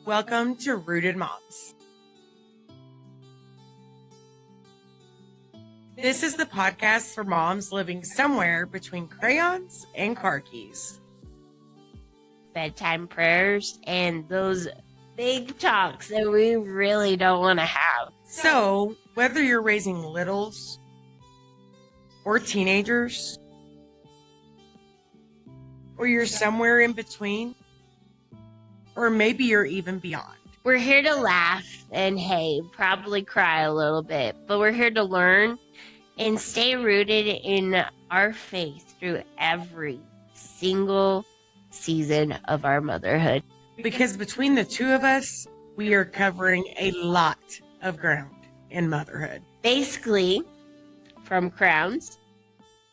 Welcome to Rooted Moms. This is the podcast for moms living somewhere between crayons and car keys. Bedtime prayers and those big talks that we really don't want to have. So, whether you're raising littles or teenagers, or you're somewhere in between, or maybe you're even beyond. We're here to laugh and, hey, probably cry a little bit, but we're here to learn and stay rooted in our faith through every single season of our motherhood. Because between the two of us, we are covering a lot of ground in motherhood. Basically, from crowns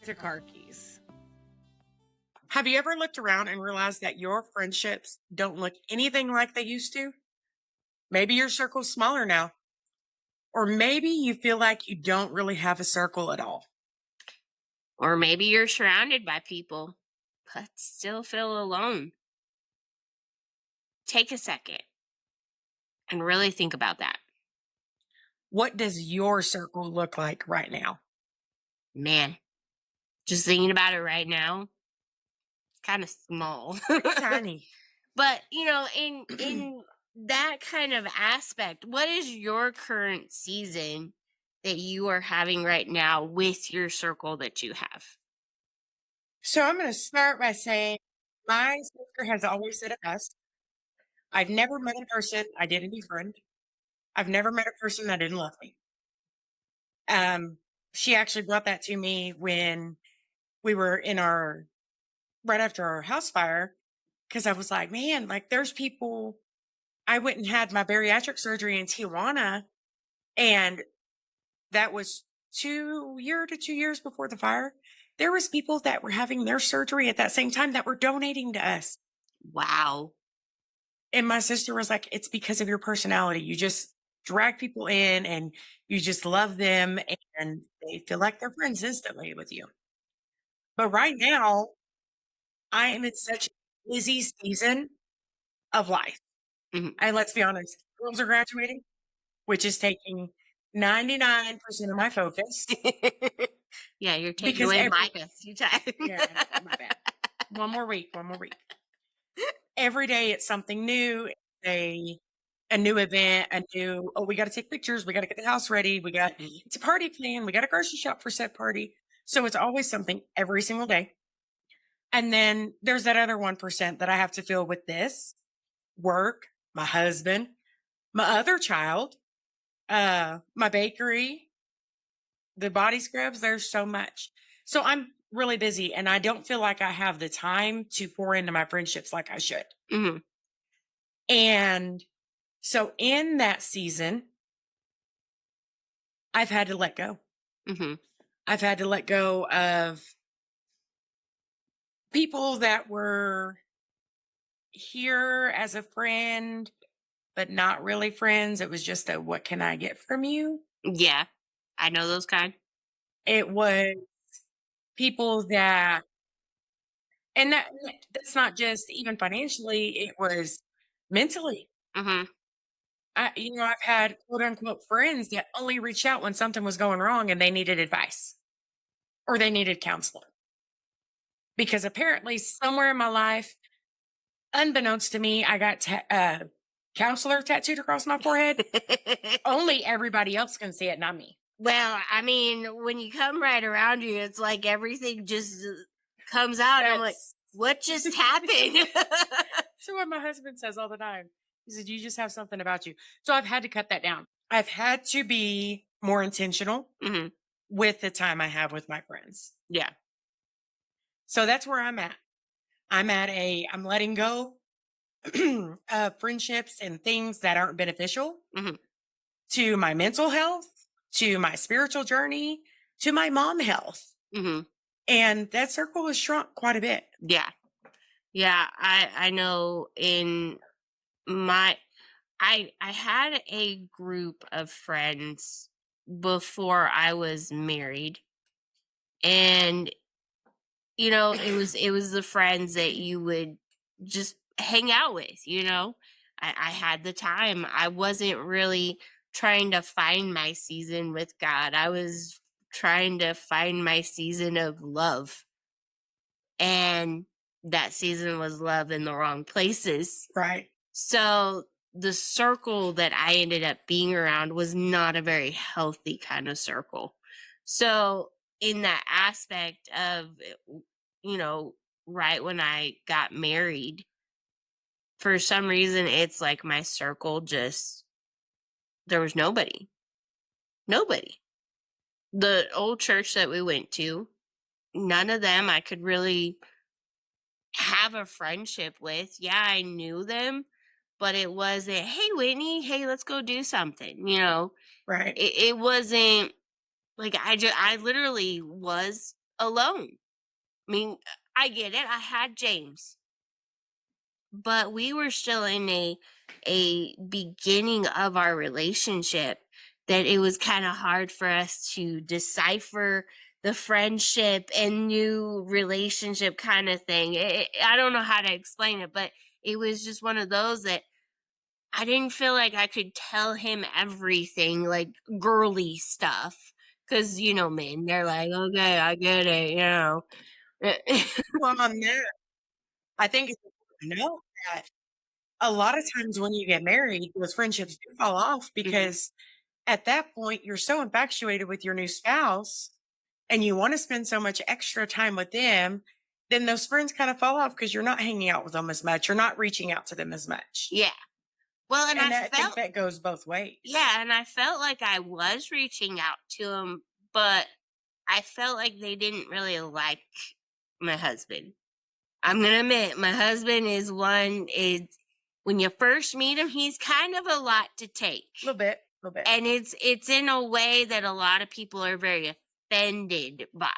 to car keys. Have you ever looked around and realized that your friendships don't look anything like they used to? Maybe your circle's smaller now. Or maybe you feel like you don't really have a circle at all. Or maybe you're surrounded by people, but still feel alone. Take a second and really think about that. What does your circle look like right now? Man, just thinking about it right now, it's kind of small. Tiny. But, in that kind of aspect, what is your current season that you are having right now with your circle that you have? So I'm going to start by saying my sister has always said it best. I've never met a person I didn't befriend. I've never met a person that didn't love me. She actually brought that to me when we were right after our house fire, because I was like, man, like there's people. I went and had my bariatric surgery in Tijuana, and that was 2 years before the fire. There was people that were having their surgery at that same time that were donating to us. Wow. And my sister was like, it's because of your personality. You just drag people in and you just love them and they feel like they're friends instantly with you. But right now, I am in such a busy season of life. Mhm. And let's be honest, girls are graduating, which is taking 99% of my focus. Yeah, you're taking away my best. Yeah, my bad. One more week. Every day it's something new, a new event, we got to take pictures, we got to get the house ready, it's a party plan, we got to grocery shop for said party. So it's always something every single day. And then there's that other 1% that I have to fill with this work, my husband, my other child, my bakery, the body scrubs. There's so much. So I'm really busy and I don't feel like I have the time to pour into my friendships like I should. Mm-hmm. And so in that season, I've had to let go. Mm-hmm. I've had to let go of people that were here as a friend, but not really friends. It was just a, what can I get from you? Yeah, I know those kind. It was people that, and that's not just even financially, it was mentally. Mm-hmm. I've had quote unquote friends that only reached out when something was going wrong and they needed advice or they needed counseling. Because apparently somewhere in my life, unbeknownst to me, I got counselor tattooed across my forehead. Only everybody else can see it, not me. Well, I mean, when you come right around you, it's like everything just comes out. And I'm like, what just happened? That's what my husband says all the time. He said, you just have something about you. So I've had to cut that down. I've had to be more intentional with the time I have with my friends. Yeah. So that's where I'm at. I'm letting go of friendships and things that aren't beneficial to my mental health, to my spiritual journey, to my mom health. Mm-hmm. And that circle has shrunk quite a bit. Yeah. Yeah. I know in I had a group of friends before I was married. And it was the friends that you would just hang out with, I had the time. I wasn't really trying to find my season with God. I was trying to find my season of love. And that season was love in the wrong places. Right. So the circle that I ended up being around was not a very healthy kind of circle. So in that aspect of, you know, right when I got married, for some reason it's like my circle just there was nobody. Nobody. The old church that we went to, none of them I could really have a friendship with. Yeah, I knew them, but it wasn't, "Hey, Whitney, hey, let's go do something," you know? Right. It wasn't like I literally was alone. I mean, I get it. I had James, but we were still in a beginning of our relationship that it was kind of hard for us to decipher the friendship and new relationship kind of thing. I don't know how to explain it, but it was just one of those that I didn't feel like I could tell him everything, like girly stuff. Cause you know, men, they're like, okay, I get it, you know. Well, on that, I think it's important to know that a lot of times when you get married, those friendships do fall off Mhm. because at that point, you're so infatuated with your new spouse and you want to spend so much extra time with them, then those friends kind of fall off because you're not hanging out with them as much. You're not reaching out to them as much. Yeah. Well, and And I think that goes both ways. I felt like I was reaching out to him, but I felt like they didn't really like my husband. I'm gonna admit, my husband is when you first meet him, he's kind of a lot to take. A little bit, a little bit. And it's in a way that a lot of people are very offended by.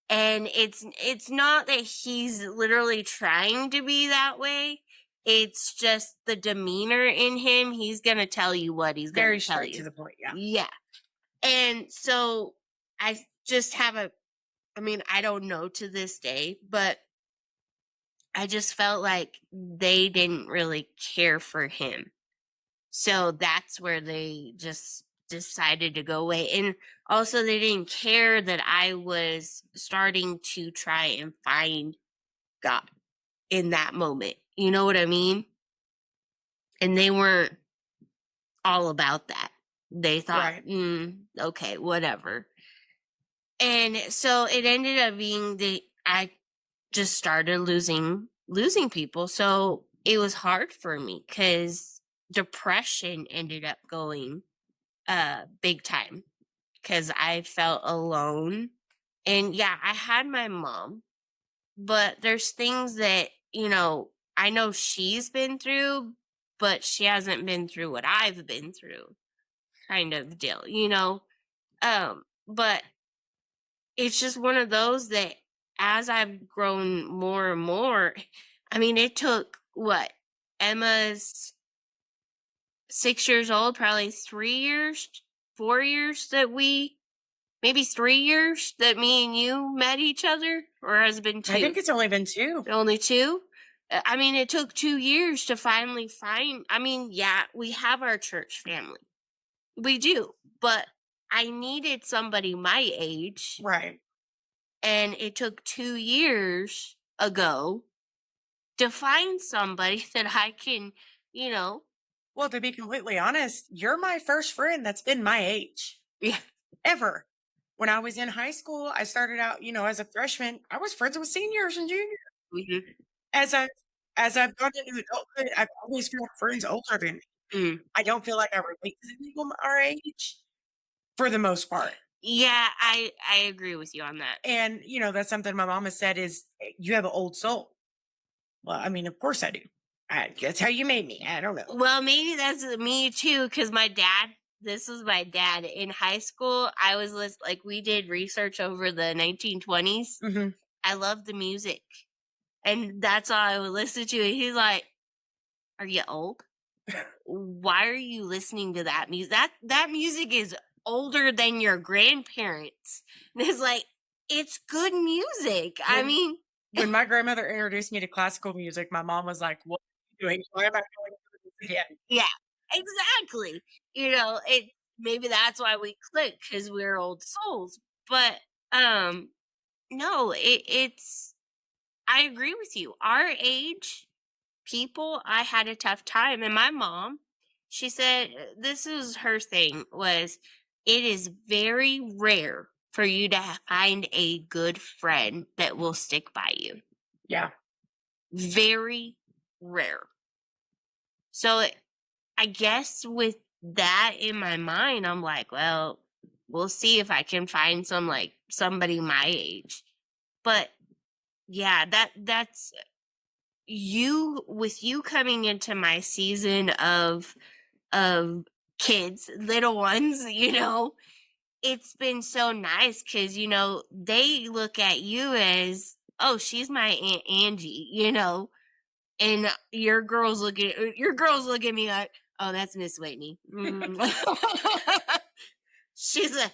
And it's not that he's literally trying to be that way. It's just the demeanor in him. He's gonna tell you what he's gonna Very tell straight to you. the point. Yeah. Yeah. And so just have I mean, I don't know to this day, but I just felt like they didn't really care for him. So that's where they just decided to go away. And also, they didn't care that I was starting to try and find God in that moment. You know what I mean? And they weren't all about that. They thought, Right. okay, whatever. And so it ended up being I just started losing people. So it was hard for me because depression ended up going big time because I felt alone. And yeah, I had my mom, but there's things that, I know she's been through, but she hasn't been through what I've been through, kind of deal, you know? But it's just one of those that as I've grown more and more, I mean, it took what? Emma's 6 years old, probably 3 years, 4 years that maybe 3 years that me and you met each other, or has it been I think two? it's only been two. Only two? I mean, it took 2 years to finally find. I mean, yeah, we have our church family. We do. But I needed somebody my age, Right. and it took 2 years ago to find somebody that I can, you know, Well, to be completely honest, you're my first friend that's been my age yeah. ever. When I was in high school, I started out, as a freshman. I was friends with seniors and juniors. Mhm. As I as I've gone into adulthood, I've always found friends older than me. Mm. I don't feel like I relate to the people our age for the most part. Yeah, I agree with you on that. And, that's something my mom has said is you have an old soul. Well, I mean, of course I do. That's how you made me. I don't know. Well, maybe that's me too, because my dad. This was my dad in high school. I was like we did research over the 1920s. Hmm. I loved the music, and that's all I would listen to. And he's like, "Are you old? Why are you listening to that music? That music is older than your grandparents." And it's like, it's good music. I When mean, when my grandmother introduced me to classical music, my mom was like, "What are you doing? Why am I going through this Yeah. Yeah, exactly. It maybe that's why we click because we're old souls. But um, no, it's. I agree with you. Our age people, I had a tough time, and my mom, she said this is her thing was it is very rare for you to find a good friend that will stick by you. Yeah. Very rare. So I guess with that in my mind, I'm like, well, we'll see if I can find somebody my age. But yeah, that's you with you coming into my season of kids, little ones, it's been so nice because they look at you as, oh, she's my Aunt Angie, and your girls look at me like, "Oh, that's Miss Whitney." She's a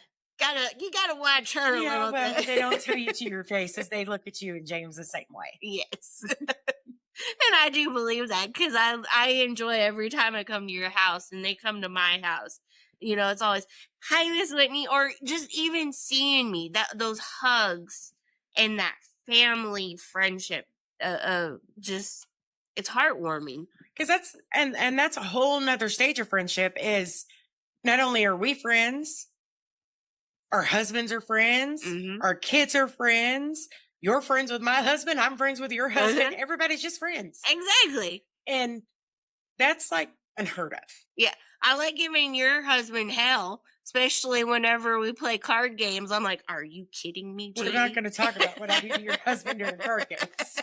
you gotta watch her a Yeah, little well, they don't tell you bit. to your face as they look at you and James the same way. Yes, and I do believe that because I enjoy every time I come to your house and they come to my house. It's always hi, Miss Whitney, or just even seeing me that those hugs and that family friendship. Just it's heartwarming. Because that's a whole nother stage of friendship is not only are we friends, our husbands are friends, Mhm. our kids are friends, you're friends with my husband, I'm friends with your husband, Uh-huh. everybody's just friends. Exactly. And that's like unheard of. Yeah. I like giving your husband hell, especially whenever we play card games. I'm like, "Are you kidding me, We're not Jamie?" going to talk about what I do to your husband during card games.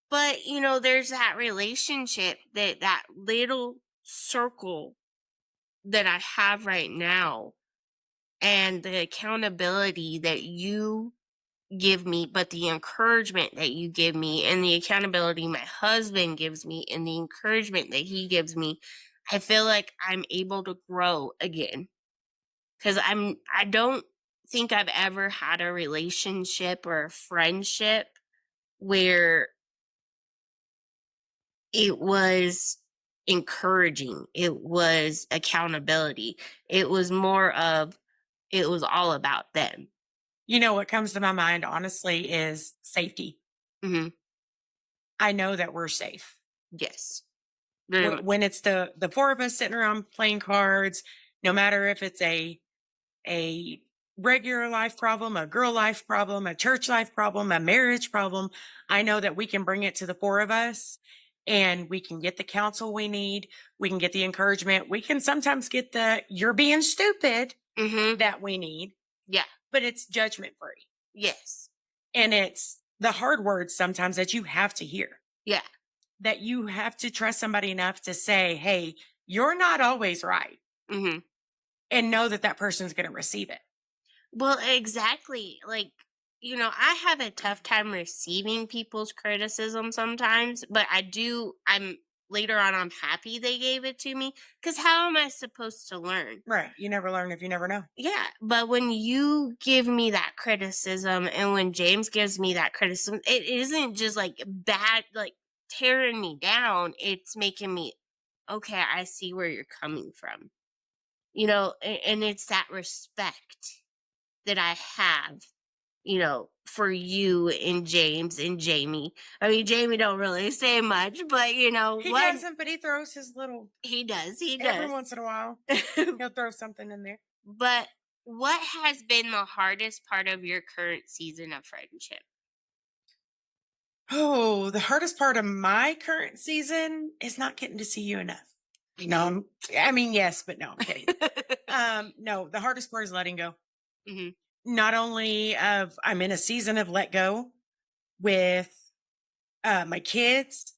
But, there's that relationship that little circle that I have right now and the accountability that you give me, but the encouragement that you give me and the accountability my husband gives me and the encouragement that he gives me, I feel like I'm able to grow again. Cause I don't think I've ever had a relationship or a friendship where it was encouraging. It was accountability. It was more of it was all about them. You know what comes to my mind, honestly, is safety. Hmm. I know that we're safe. Yes, very much. When it's the four of us sitting around playing cards, no matter if it's a regular life problem, a girl life problem, a church life problem, a marriage problem, I know that we can bring it to the four of us and we can get the counsel we need. We can get the encouragement. We can sometimes get the you're being stupid Hmm. that we need, Yeah. but it's judgment free. Yes. And it's the hard words sometimes that you have to hear, Yeah. that you have to trust somebody enough to say, hey, you're not always right, Hmm. and know that that person's going to receive it. Well, exactly. I have a tough time receiving people's criticism sometimes, but I'm later on, I'm happy they gave it to me because how am I supposed to learn? Right. You never learn if you never know. Yeah. But when you give me that criticism and when James gives me that criticism, it isn't just like bad, like tearing me down. It's making me, okay, I see where you're coming from, and it's that respect that I have, for you and James and Jamie. I mean, Jamie don't really say much, but He what doesn't, but he throws his little he every does. once in a while. He'll throw something in there. But what has been the hardest part of your current season of friendship? Oh, the hardest part of my current season is not getting to see you enough. No, I mean, yes, but no, I'm kidding. No, the hardest part is letting go. Hmm. Not only of I'm in a season of let go with my kids,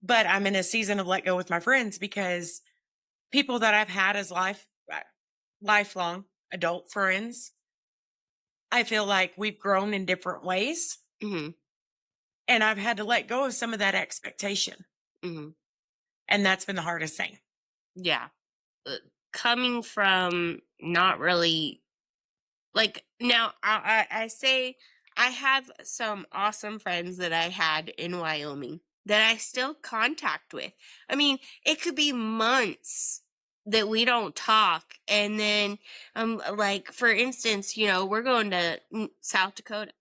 but I'm in a season of let go with my friends because people that I've had as lifelong adult friends, I feel like we've grown in different ways, Hmm. and I've had to let go of some of that expectation. Hmm. And that's been the hardest thing. Yeah. Uh, Coming from not really like now, I say I have some awesome friends that I had in Wyoming. that I still contact with. I mean, it could be months that we don't talk. And then, like, for instance, we're going to South Dakota.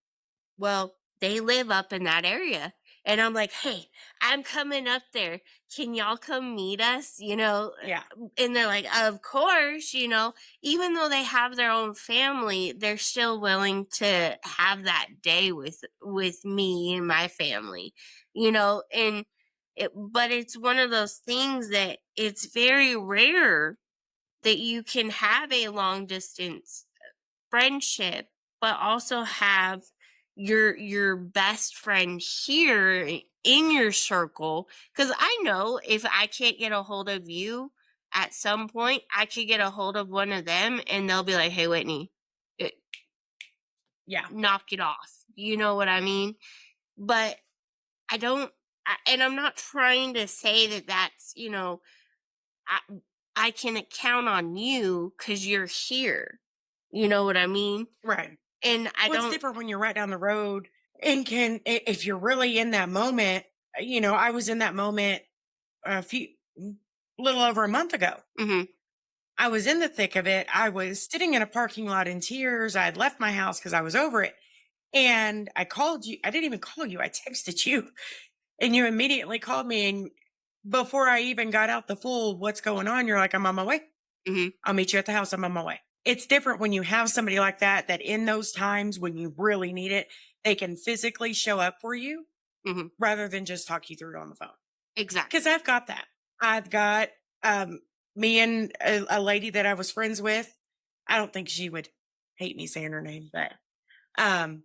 Well, they live up in that area. And I'm like, hey, I'm coming up there. Can y'all come meet us? Yeah. And they're like, of course, even though they have their own family, they're still willing to have that day with me and my family, and but it's one of those things that it's very rare that you can have a long distance friendship, but also have your best friend here in your circle. Because I know if I can't get a hold of you at some point, I could get a hold of one of them, and they'll be like, "Hey, Whitney, eh, Yeah. knock it off." You know what I mean? But I don't, and I'm not trying to say that that's I I can count on you because you're here. You know what I mean? Right. And I Well, it's don't. different when you're right down the road and if you're really in that moment, I was in that moment a little over a month ago. Mhm. I was in the thick of it. I was sitting in a parking lot in tears. I had left my house because I was over it. And I called you. I didn't even call you. I texted you and you immediately called me. And before I even got out the full what's going on, you're like, I'm on my way. Mhm. I'll meet you at the house. I'm on my way. It's different when you have somebody like that, that in those times when you really need it, they can physically show up for you Mhm. rather than just talk you through it on the phone. Because Exactly. I've got that. I've got um, me and a lady that I was friends with. I don't think she would hate me saying her name, but um,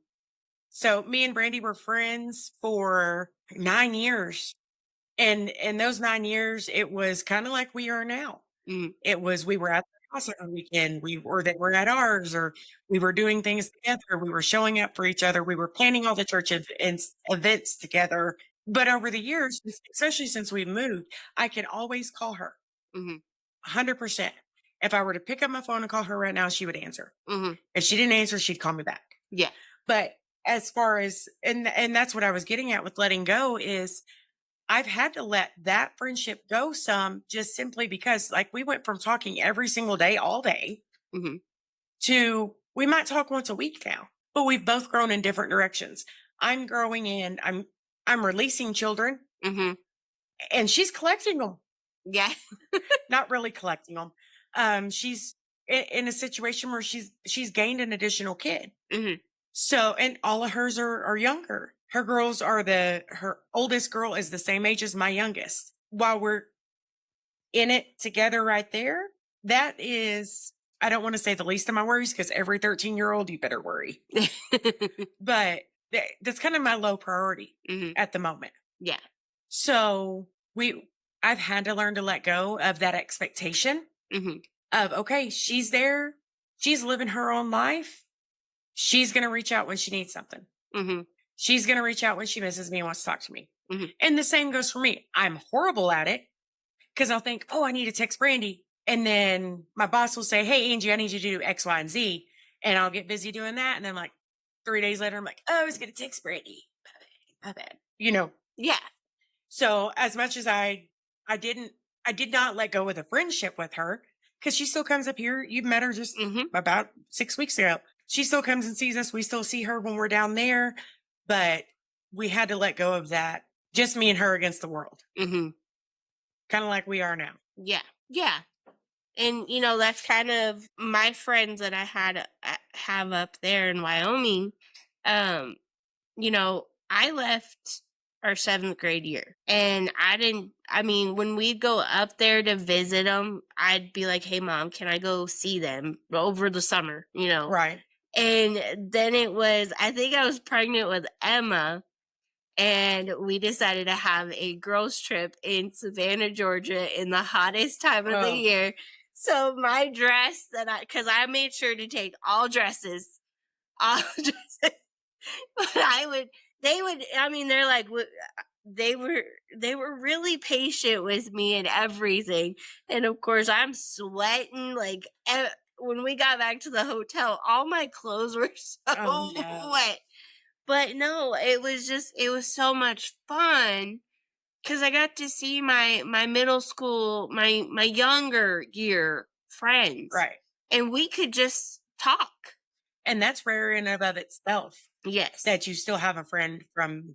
so me and Brandy were friends for 9 years. And in those 9 years, it was kind of like we are now. Mhm. It was we were at their house every weekend, they were at ours, or we were doing things together. We were showing up for each other. We were planning all the church events together. But over the years, especially since we moved, I can always call her Mhm. 100%. If I were to pick up my phone and call her right now, she would answer. Mhm. If she didn't answer, she'd call me back. Yeah. But as far as and that's what I was getting at with letting go is I've had to let that friendship go some just simply because like we went from talking every single day all day Mhm. to we might talk once a week now, but we've both grown in different directions. I'm growing in I'm releasing children Mhm. and she's collecting them, Yeah. not really collecting them. She's in a situation where she's gained an additional kid. Mhm. So, and all of hers are younger. Her oldest girl is the same age as my youngest. While we're in it together right there, that is, I don't want to say the least of my worries because every 13-year-old, you better worry. But that's kind of my low priority Mhm. at the moment. Yeah. So I've had to learn to let go of that expectation Mhm. of, okay, she's there. She's living her own life. She's going to reach out when she needs something. Mhm. She's going to reach out when she misses me and wants to talk to me. Mhm. And the same goes for me. I'm horrible at it because I'll think, oh, I need to text Brandy. And then my boss will say, hey, Angie, I need you to do X, Y, and Z. And I'll get busy doing that. And then like 3 days later, I'm like, oh, I was going to text Brandy. My bad. Yeah. So as much as I didn't, I did not let go of the friendship with her because she still comes up here. You've met her just Mhm. about 6 weeks ago. She still comes and sees us. We still see her when we're down there, but we had to let go of that. Just me and her against the world, Mhm. kind of like we are now. Yeah. Yeah. And that's kind of my friends that I have up there in Wyoming. Um, I left our 7th grade year, and I mean, when we'd go up there to visit them, I'd be like, "Hey, mom, can I go see them over the summer?" Right. And then I think I was pregnant with Emma, and we decided to have a girls' trip in Savannah, Georgia in the hottest time of the Oh, year. So my dress because I made sure to take all dresses, but I mean, they're like, they were, they were really patient with me and everything. And of course, I'm sweating when we got back to the hotel, all my clothes were oh so no. wet. But no, it was so much fun because I got to see my middle school, my younger year friends, Right. and we could just talk. And that's rare in and of itself Yes. that you still have a friend from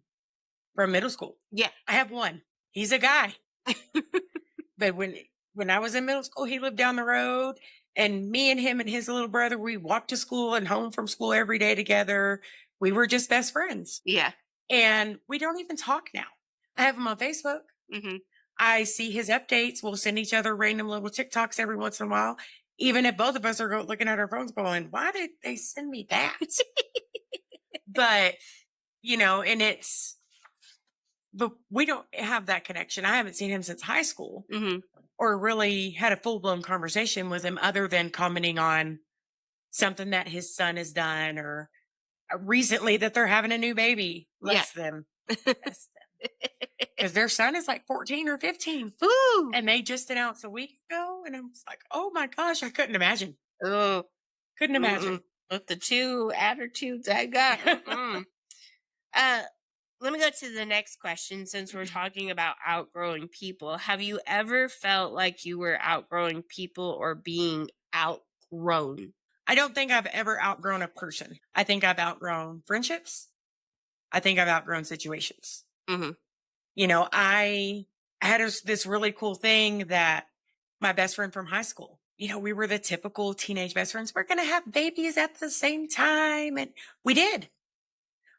middle school. Yeah. I have one. He's a guy. But when I was in middle school, he lived down the road, and me and him and his little brother, we walked to school and home from school every day together. We were just best friends, Yeah. and we don't even talk now. I have him on Facebook. Mhm. I see his updates. We'll send each other random little TikToks every once in a while. Even if both of us are looking at our phones going, why did they send me that? But, and but we don't have that connection. I haven't seen him since high school Mhm. or really had a full blown conversation with him other than commenting on something that his son has done or recently that they're having a new baby. Yeah. Bless them. Bless them. Because their son is like 14 or 15. Ooh. And they just announced a week ago. And I was like, oh my gosh, I couldn't imagine. Oh. Couldn't imagine. Mm-mm. With the two attitudes I got. Mm-mm. Uh, Let me go to the next question since we're talking about outgrowing people. Have you ever felt like you were outgrowing people or being outgrown? I don't think I've ever outgrown a person. I think I've outgrown friendships. I think I've outgrown situations. Mhm. I had this really cool thing that my best friend from high school, we were the typical teenage best friends. We're going to have babies at the same time. And we did.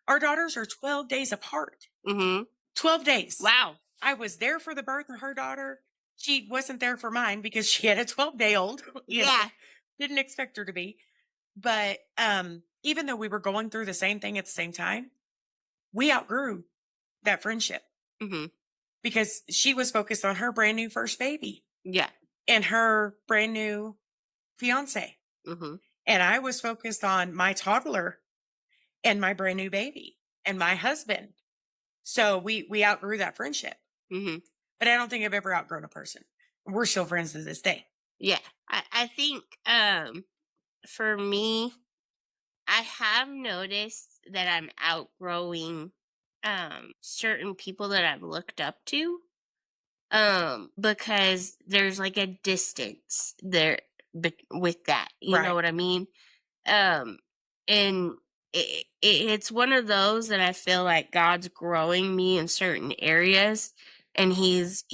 Our daughters are 12 days apart. Mhm. 12 days. Wow. I was there for the birth of her daughter. She wasn't there for mine because she had a 12-day old. Yeah. Didn't expect her to be. But even though we were going through the same thing at the same time, we outgrew that friendship Mhm. because she was focused on her brand new first baby Yeah. and her brand new fiance. Mhm. And I was focused on my toddler and my brand new baby and my husband. So we outgrew that friendship. Mhm. But I don't think I've ever outgrown a person. We're still friends to this day. Yeah. I think for me, I have noticed that I'm outgrowing certain people that I've looked up to. Because there's like a distance there with that. You know Right. what I mean? Um and it's one of those that I feel like God's growing me in certain areas, and he's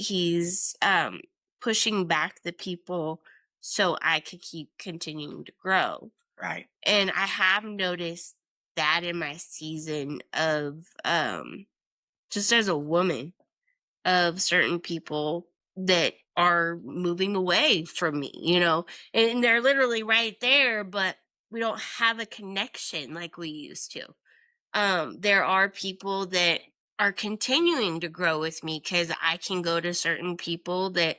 pushing back the people so I could keep continuing to grow. Right. And I have noticed that in my season of just as a woman, of certain people that are moving away from me, and they're literally right there, but we don't have a connection like we used to. There are people that are continuing to grow with me because I can go to certain people that,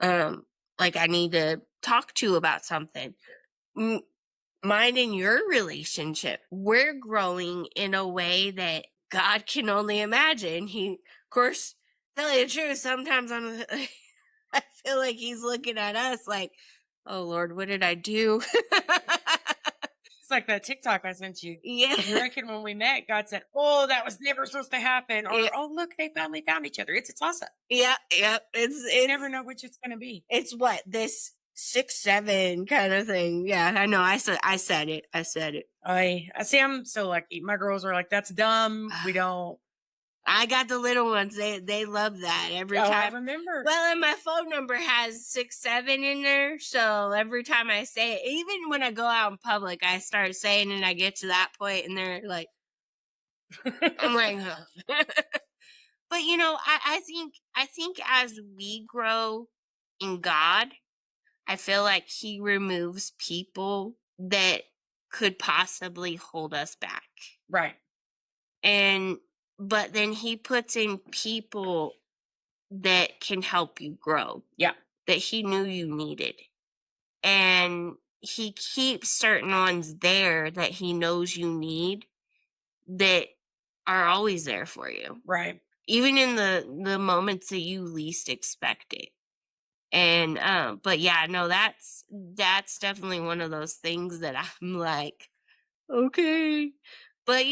um, like I need to talk to about something. M- Mine and your relationship, we're growing in a way that God can only imagine. Of course, tell you the truth, sometimes I feel like he's looking at us like, oh Lord, what did I do? It's like that TikTok I sent you. Yeah. You reckon when we met, God said, oh, that was never supposed to happen. Yeah. Or, oh, look, they finally found each other. It's a toss up. Yeah. Yeah. You never know which it's going to be. It's what, this 6-7 kind of thing. Yeah, I know. I said it. I said it. I see. I'm so lucky. My girls are like, that's dumb. We don't. I got the little ones. They love that every Oh, I time. remember. Well, and my phone number has 6-7 in there, so every time I say it, even when I go out in public, I start saying it, and I get to that point, and they're like, I'm like, huh. But I think as we grow in God, I feel like He removes people that could possibly hold us back. Right. And but then He puts in people that can help you grow, Yeah. that He knew you needed. And He keeps certain ones there that He knows you need, that are always there for you, Right. even in the moments that you least expect it. And but yeah, no, that's definitely one of those things that I'm like, okay. But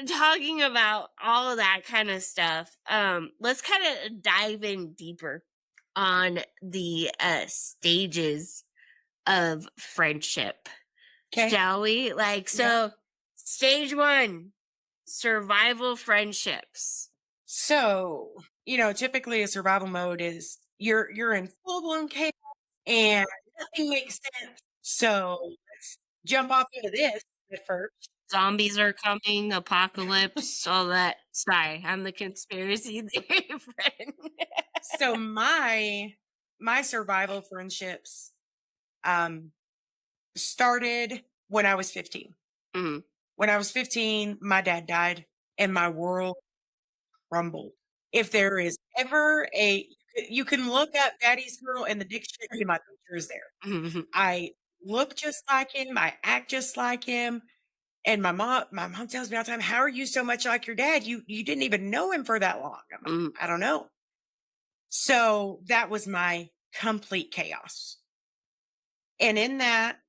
talking about all of that kind of stuff, let's kind of dive in deeper on the stages of friendship, Okay. shall we? Like, Yeah. so stage one, survival friendships. So, typically a survival mode is you're in full blown chaos and nothing makes sense. So let's jump off into this at first. Zombies are coming, apocalypse, all that. Sorry, I'm the conspiracy theory friend. So my survival friendships um started when I was 15. Mhm, When I was 15, my dad died and my world crumbled. If there is ever you can look up daddy's girl in the dictionary, my picture is there. mhm, I look just like him, I act just like him. And my mom tells me all the time, "How are you so much like your dad? You didn't even know him for that long." I'm like, mhm, "I don't know." So that was my complete chaos. And in that,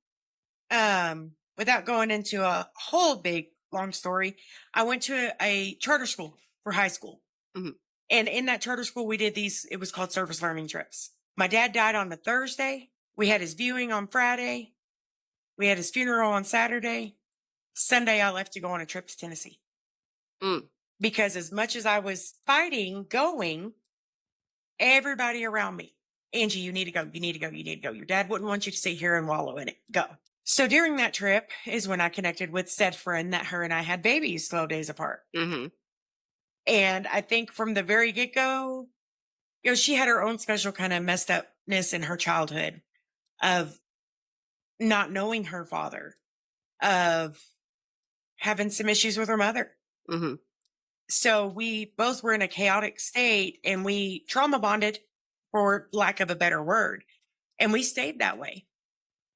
without going into a whole big long story, I went to a charter school for high school. mhm, And in that charter school, we did it was called service learning trips. My dad died on a Thursday. We had his viewing on Friday. We had his funeral on Saturday. Sunday, I left to go on a trip to Tennessee mm, because as much as I was fighting going, everybody around me, Angie, you need to go. You need to go. You need to go. Your dad wouldn't want you to sit here and wallow in it. Go. So during that trip is when I connected with said friend that her and I had babies 12 days apart. mhm, And I think from the very get go, she had her own special kind of messed upness in her childhood of not knowing her father, of having some issues with her mother. mhm, So we both were in a chaotic state and we trauma bonded, for lack of a better word. And we stayed that way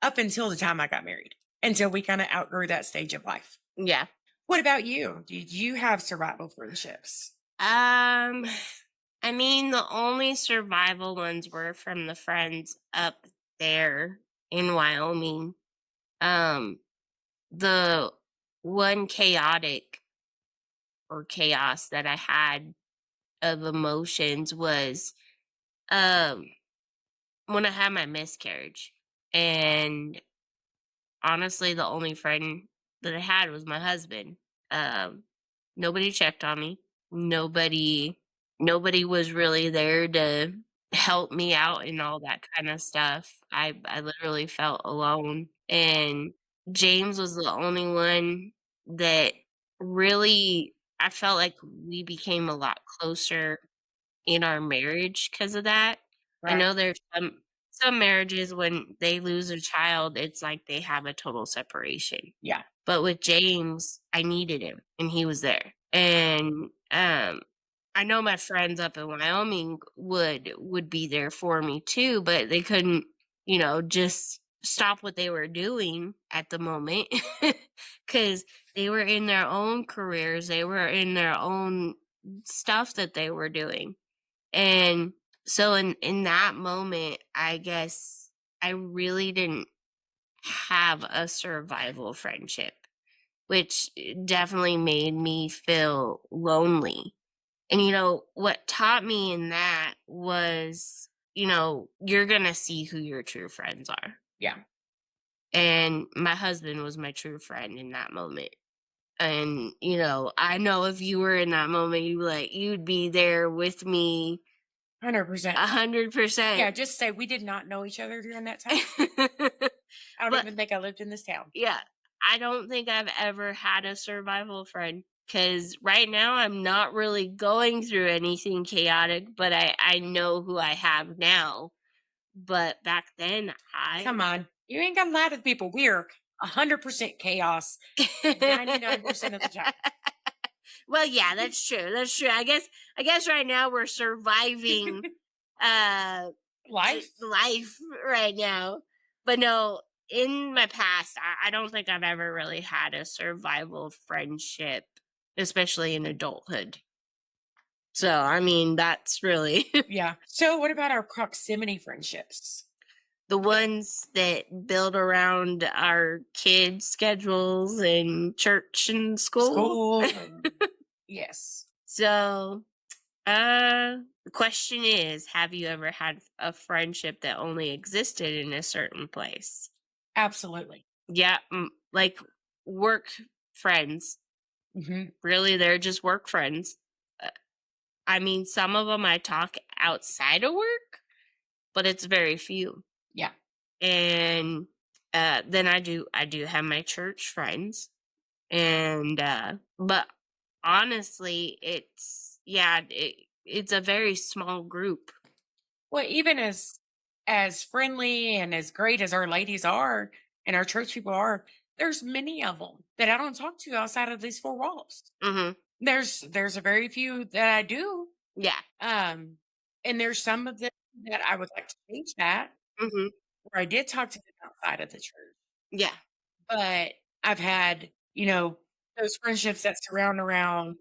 up until the time I got married, until we kind of outgrew that stage of life. yeah. What about you? Did you have survival friendships? Um, I mean, the only survival ones were from the friends up there in Wyoming. Um, the one chaotic or chaos that I had of emotions was um when I had my miscarriage. And honestly, the only friend that I had was my husband. Um, Nobody checked on me. Nobody, nobody was really there to help me out and all that kind of stuff. I literally felt alone, and James was the only one that really I felt like we became a lot closer in our marriage because of that. I Right. know there's some marriages when they lose a child, it's like they have a total separation. Yeah. But with James, I needed him and he was there. And I know my friends up in Wyoming would be there for me too, but they couldn't, just stop what they were doing at the moment cuz they were in their own careers, they were in their own stuff that they were doing. And so in that moment, I guess I really didn't have a survival friendship, which definitely made me feel lonely. And what taught me in that was, you're going to see who your true friends are. Yeah. And my husband was my true friend in that moment. And I know if you were in that moment, you'd be there with me 100%. 100%. Yeah. Just say we did not know each other during that time. I don't But even think I lived in this town. yeah, I don't think I've ever had a survival friend because right now I'm not really going through anything chaotic, but I know who I have now. But back then, Come on. You ain't got to lie to the people. We are 100% chaos 99% of the time. Well, yeah, that's true. That's true. I guess right now we're surviving uh Life? life right now. But no, in my past, I don't think I've ever really had a survival friendship, especially in adulthood. So, I mean, that's really Yeah. So what about our proximity friendships? the ones that build around our kids' schedules and church and school. School and yes, So, the question is, have you ever had a friendship that only existed in a certain place? absolutely. Yeah, like work friends. Mhm. Really, they're just work friends. Uh, I mean, some of them I talk outside of work, but it's very few. Yeah. And then I do have my church friends, and but honestly, it's a very small group. Well, even as friendly and as great as our ladies are and our church people are, there's many of them that I don't talk to outside of these 4 walls. Hmm. There's a very few that I do, Yeah. um, and there's some of them that I would like to change that, Hmm. where I did talk to them outside of the church, Yeah. but I've had, those friendships that surround around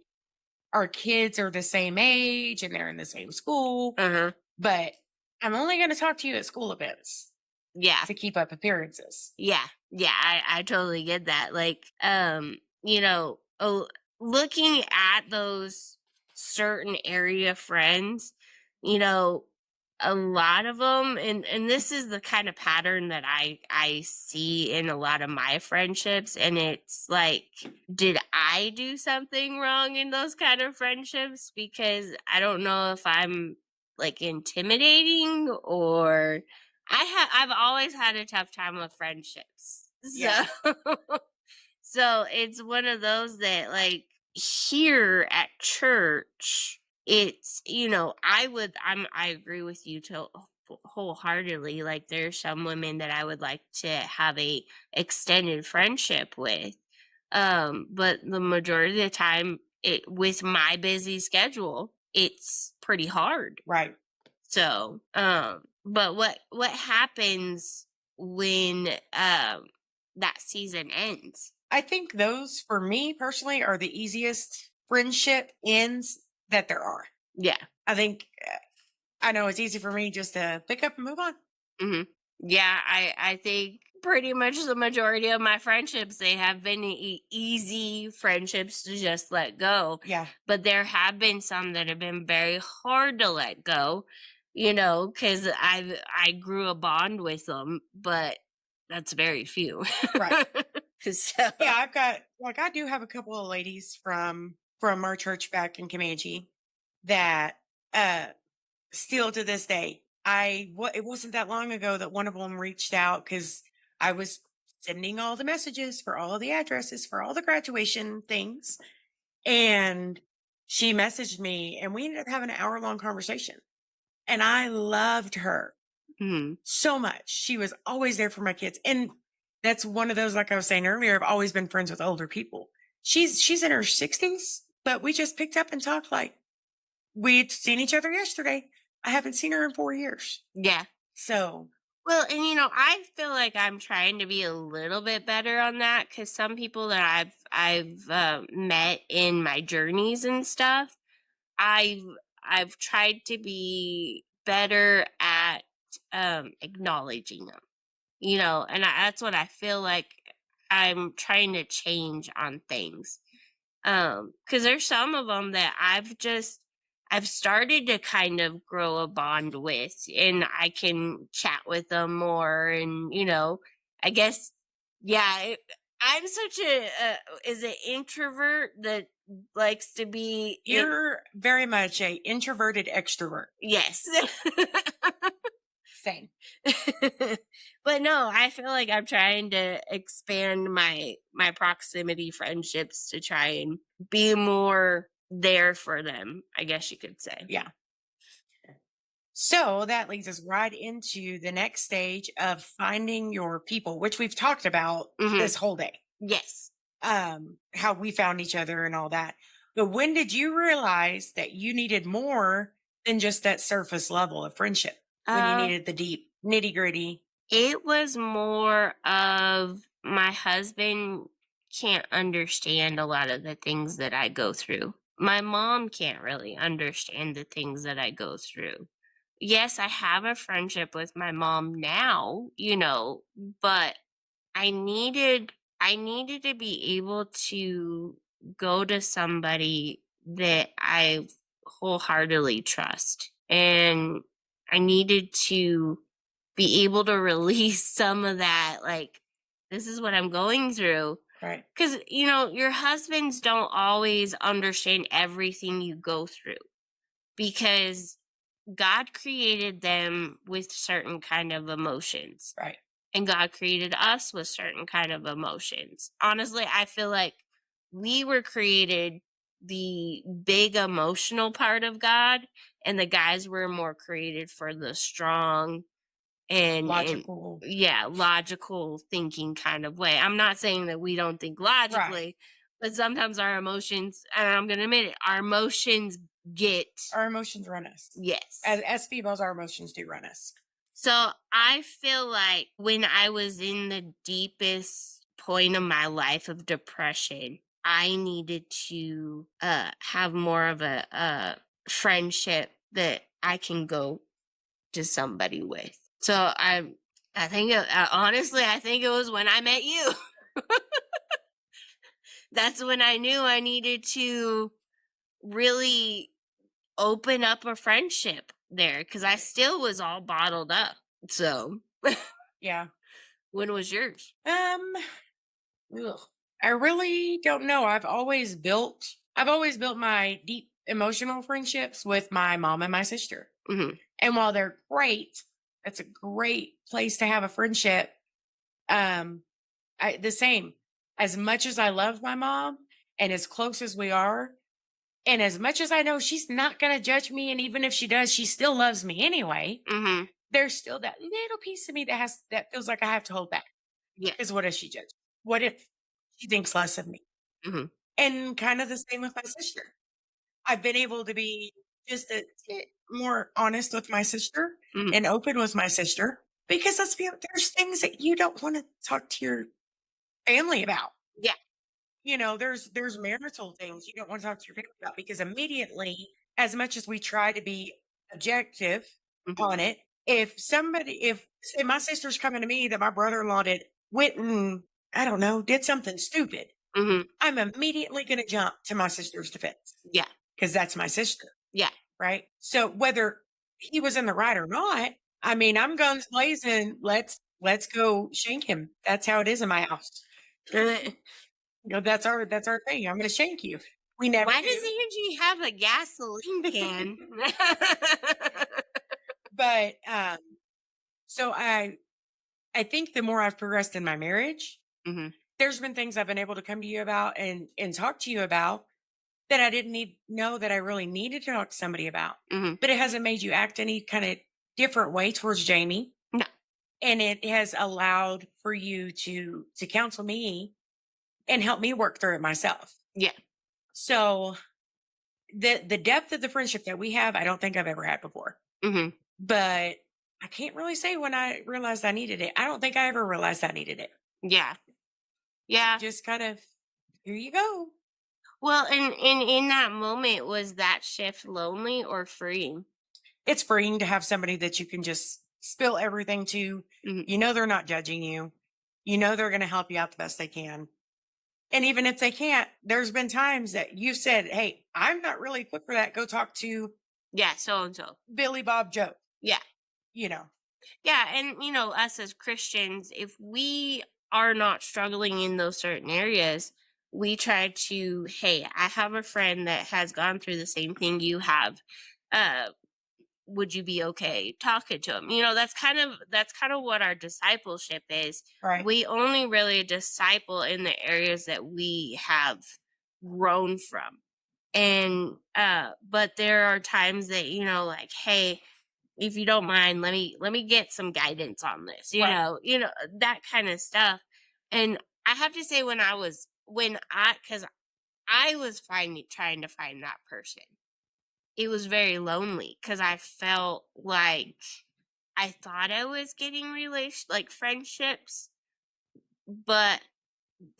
our kids are the same age and they're in the same school, Uh-huh. but I'm only gonna talk to you at school events Yeah. to keep up appearances. Yeah. Yeah, I totally get that. Like, looking at those certain area friends, you know, a lot of them, and this is the kind of pattern that I see in a lot of my friendships, and it's like, did I do something wrong in those kind of friendships? Because I don't know if I'm like intimidating, or I've always had a tough time with friendships. So Yeah, so it's one of those that, like, here at church, it's, I agree with you wholeheartedly. Like, there's some women that I would like to have a extended friendship with. But the majority of the time, it with my busy schedule, it's pretty hard. right. So, but what happens when that season ends? I think those, for me personally, are the easiest friendship ends that there are. Yeah. I think I know it's easy for me just to pick up and move on. Hmm. Yeah, I think pretty much the majority of my friendships, they have been easy friendships to just let go. Yeah, But there have been some that have been very hard to let go, because I grew a bond with them, but that's very few. right. So, Yeah, I've got like I do have a couple of ladies from our church back in Comanche that uh still to this day. It wasn't that long ago that one of them reached out because I was sending all the messages for all the addresses for all the graduation things, and she messaged me, and we ended up having an hour-long conversation. And I loved her mhm. so much. She was always there for my kids. And that's one of those, like I was saying earlier, I've always been friends with older people. She's in her 60s, but we just picked up and talked like we'd seen each other yesterday. I haven't seen her in 4 years. Yeah. So Well, and I feel like I'm trying to be a little bit better on that, because some people that I've met in my journeys and stuff, I've I've tried to be better at acknowledging them. And that's what I feel like I'm trying to change on things. Because there's some of them that I've started to kind of grow a bond with, and I can chat with them more, and I guess, yeah, I'm such is an introvert that likes to be it. you're very much a introverted extrovert. Yes. Same. But no, I feel like I'm trying to expand my proximity friendships to try and be more there for them, I guess you could say. Yeah. So that leads us right into the next stage of finding your people, which we've talked about Hmm. this whole day. Yes. How we found each other and all that. But when did you realize that you needed more than just that surface level of friendship? When you Uh needed the deep nitty gritty? it was more of my husband can't understand a lot of the things that I go through. My mom can't really understand the things that I go through. yes, I have a friendship with my mom now, but I needed I needed to be able to go to somebody that I wholeheartedly trust. And I needed to be able to release some of that, like, this is what I'm going through. Right. Cuz your husbands don't always understand everything you go through, because God created them with certain kind of emotions, Right. and God created us with certain kind of emotions. Honestly, I feel like we were created the big emotional part of God, and the guys were more created for the strong and Logical. yeah, logical thinking kind of way. I'm not saying that we don't think Right. logically, but sometimes our emotions, and I'm going to admit it, our emotions get Our emotions run us. yes. As females, our emotions do run us. So I feel like when I was in the deepest point of my life of depression, I needed to have more of a friendship that I can go to somebody with. So I think honestly, I think it was when I met you. That's when I knew I needed to really open up a friendship there, because I still was all bottled up. So Yeah. when was yours? Um, ugh. I really don't know. I've always built my deep emotional friendships with my mom and my sister. Mhm. And while they're great, that's a great place to have a friendship. Um, the same. As much as I love my mom and as close as we are, and as much as I know she's not going to judge me, and even if she does, she still loves me anyway. Mhm. There's still that little piece of me that feels like I have to hold back. Yeah. Because what if she judges? What if she thinks less of me? Mhm. And kind of the same with my sister. I've been able to be just a bit more honest with my sister Mhm. and open with my sister because there's things that you don't want to talk to your family about. Yeah. There's marital things you don't want to talk to your family about because immediately, as much as we try to be objective Mhm. on it, if say my sister's coming to me that my brother-in-law went and I don't know, did something stupid, Mhm. I'm immediately going to jump to my sister's defense Yeah. because that's my sister, Yeah. right? So whether he was in the right or not, I mean, I'm guns blazing. Let's go shank him. That's how it is in my house. That's our thing. I'm going to shank you. We never Why does do, Angie have a gasoline can? but so I think the more I've progressed in my marriage, Mhm. there's been things I've been able to come to you about and talk to you about that I didn't know that I really needed to talk to somebody about. Mhm. But it hasn't made you act any kind of different way towards Jamie, No. and it has allowed for you to counsel me and help me work through it myself. Yeah. So the depth of the friendship that we have, I don't think I've ever had before. Mhm. But I can't really say when I realized I needed it. I don't think I ever realized I needed it. Yeah. Yeah. Just kind of, here you go. Well, and in that moment, was that shift lonely or freeing? It's freeing to have somebody that you can just spill everything to. Mhm. You know, they're not judging you. You know, they're going to help you out the best they can. And even if they can't, there's been times that you said, hey, I'm not really equipped for that. Go talk to Yeah, so and so. Billy Bob Joe, Yeah. you know. Yeah, and us as Christians, if we are not struggling in those certain areas, we try to, hey, I have a friend that has gone through the same thing you have. Uh, would you be okay talking to him? That's kind of what our discipleship is. Right. We only really disciple in the areas that we have grown from. And but there are times that, like, hey, if you don't mind, let me get some guidance on this, Right. that kind of stuff. And I have to say, when I because I was finding trying to find that person, it was very lonely because I felt like I thought I was getting like friendships, but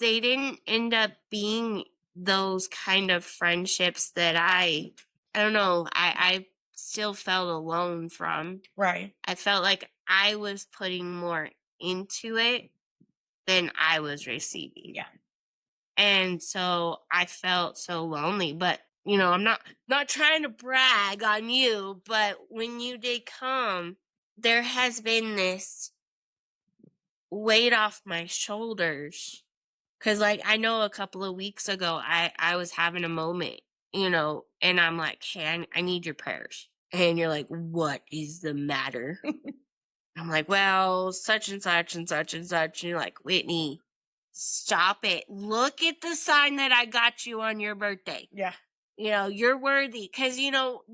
they didn't end up being those kind of friendships that I don't know, I still felt alone from. Right. I felt like I was putting more into it than I was receiving. Yeah. And so I felt so lonely, but I'm not trying to brag on you, but when you did come, there has been this weight off my shoulders. Cause like I know a couple of weeks ago I was having a moment, and I'm like, hey, I need your prayers. And you're like, what is the matter? I'm like, well, such and such and such and such. And you're like, Whitney, stop it. Look at the sign that I got you on your birthday. Yeah. You're worthy. Cause,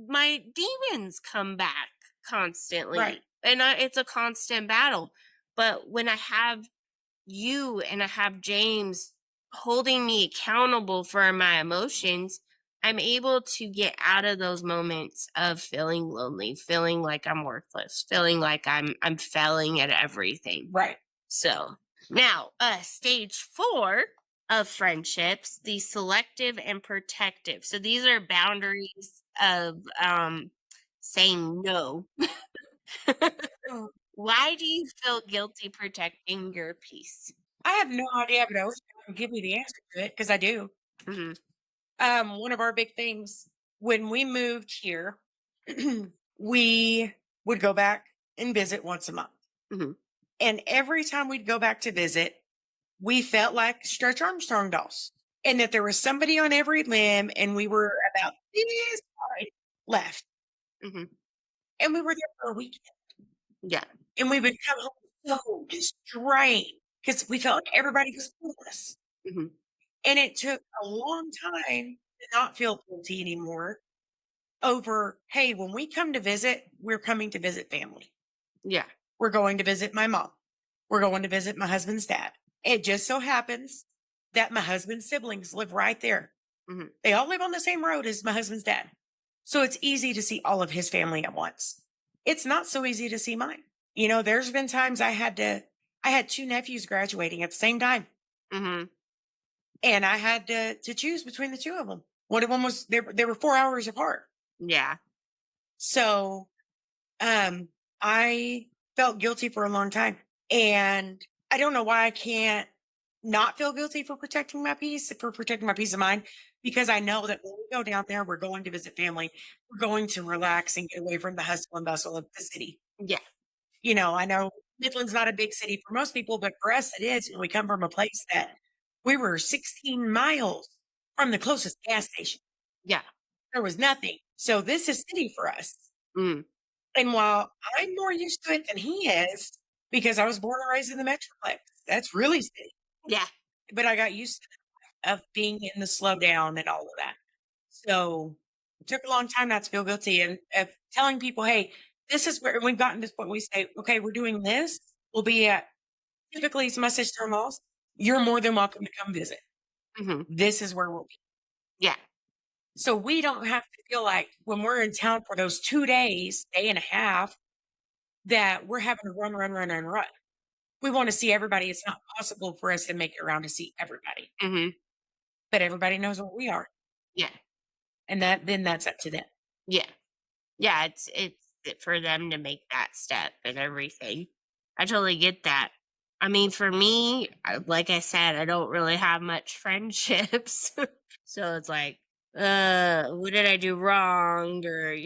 my demons come back Right. constantly. And it's a constant battle. But when I have you and I have James holding me accountable for my emotions, I'm able to get out of those moments of feeling lonely, feeling like I'm worthless, feeling like I'm failing at everything. Right. So now, stage 4 of friendships, the selective and protective. So these are boundaries of saying no. Oh, Why do you feel guilty protecting your peace? I have no idea, but I wish you could give me the answer to it because I do. Hmm. One of our big things when we moved here, we would go back and visit once a month. Hmm. And every time we'd go back to visit, we felt like Stretch Armstrong dolls. And that there was somebody on every limb, and we were about this far left. Hmm. And we were there for a weekend. Yeah. And we would come home so just drained because we felt like everybody was with us. Hmm. And it took a long time to not feel guilty anymore over, hey, when we come to visit, we're coming to visit family. Yeah. We're going to visit my mom. We're going to visit my husband's dad. It just so happens that my husband's siblings live right there. Hmm. They all live on the same road as my husband's dad. So it's easy to see all of his family at once. It's not so easy to see mine. There's been times I had two nephews graduating at the same time, Hmm. and I had to choose between the two of them. One of them was they were 4 hours apart. Yeah. So I felt guilty for a long time. And I don't know why I can't not feel guilty for protecting my peace of mind, because I know that when we go down there, we're going to visit family. We're going to relax and get away from the hustle and bustle of the city. Yeah. I know Midland's not a big city for most people, but for us it is. And we come from a place that we were 16 miles from the closest gas station. Yeah. There was nothing. So this is city for us. Mm. And while I'm more used to it than he is, because I was born and raised in the Metroplex, that's really city. Yeah. But I got used to of being in the slowdown and all of that. So it took a long time not to feel guilty and of telling people, hey, this is where we've gotten to this point. We say, okay, we're doing this. We'll be at typically it's my sister-in-law's. You're more than welcome to come visit. Hmm. This is where we'll be. Yeah. So we don't have to feel like when we're in town for those 2 days, day and a half, that we're having to run, run, run, run, run. We want to see everybody. It's not possible for us to make it around to see everybody, Hmm. but everybody knows what we are. Yeah. And then that's up to them. Yeah. Yeah. It's for them to make that step and everything. I totally get that. I mean, for me, like I said, I don't really have much friendships. So it's like, what did I do wrong? Or,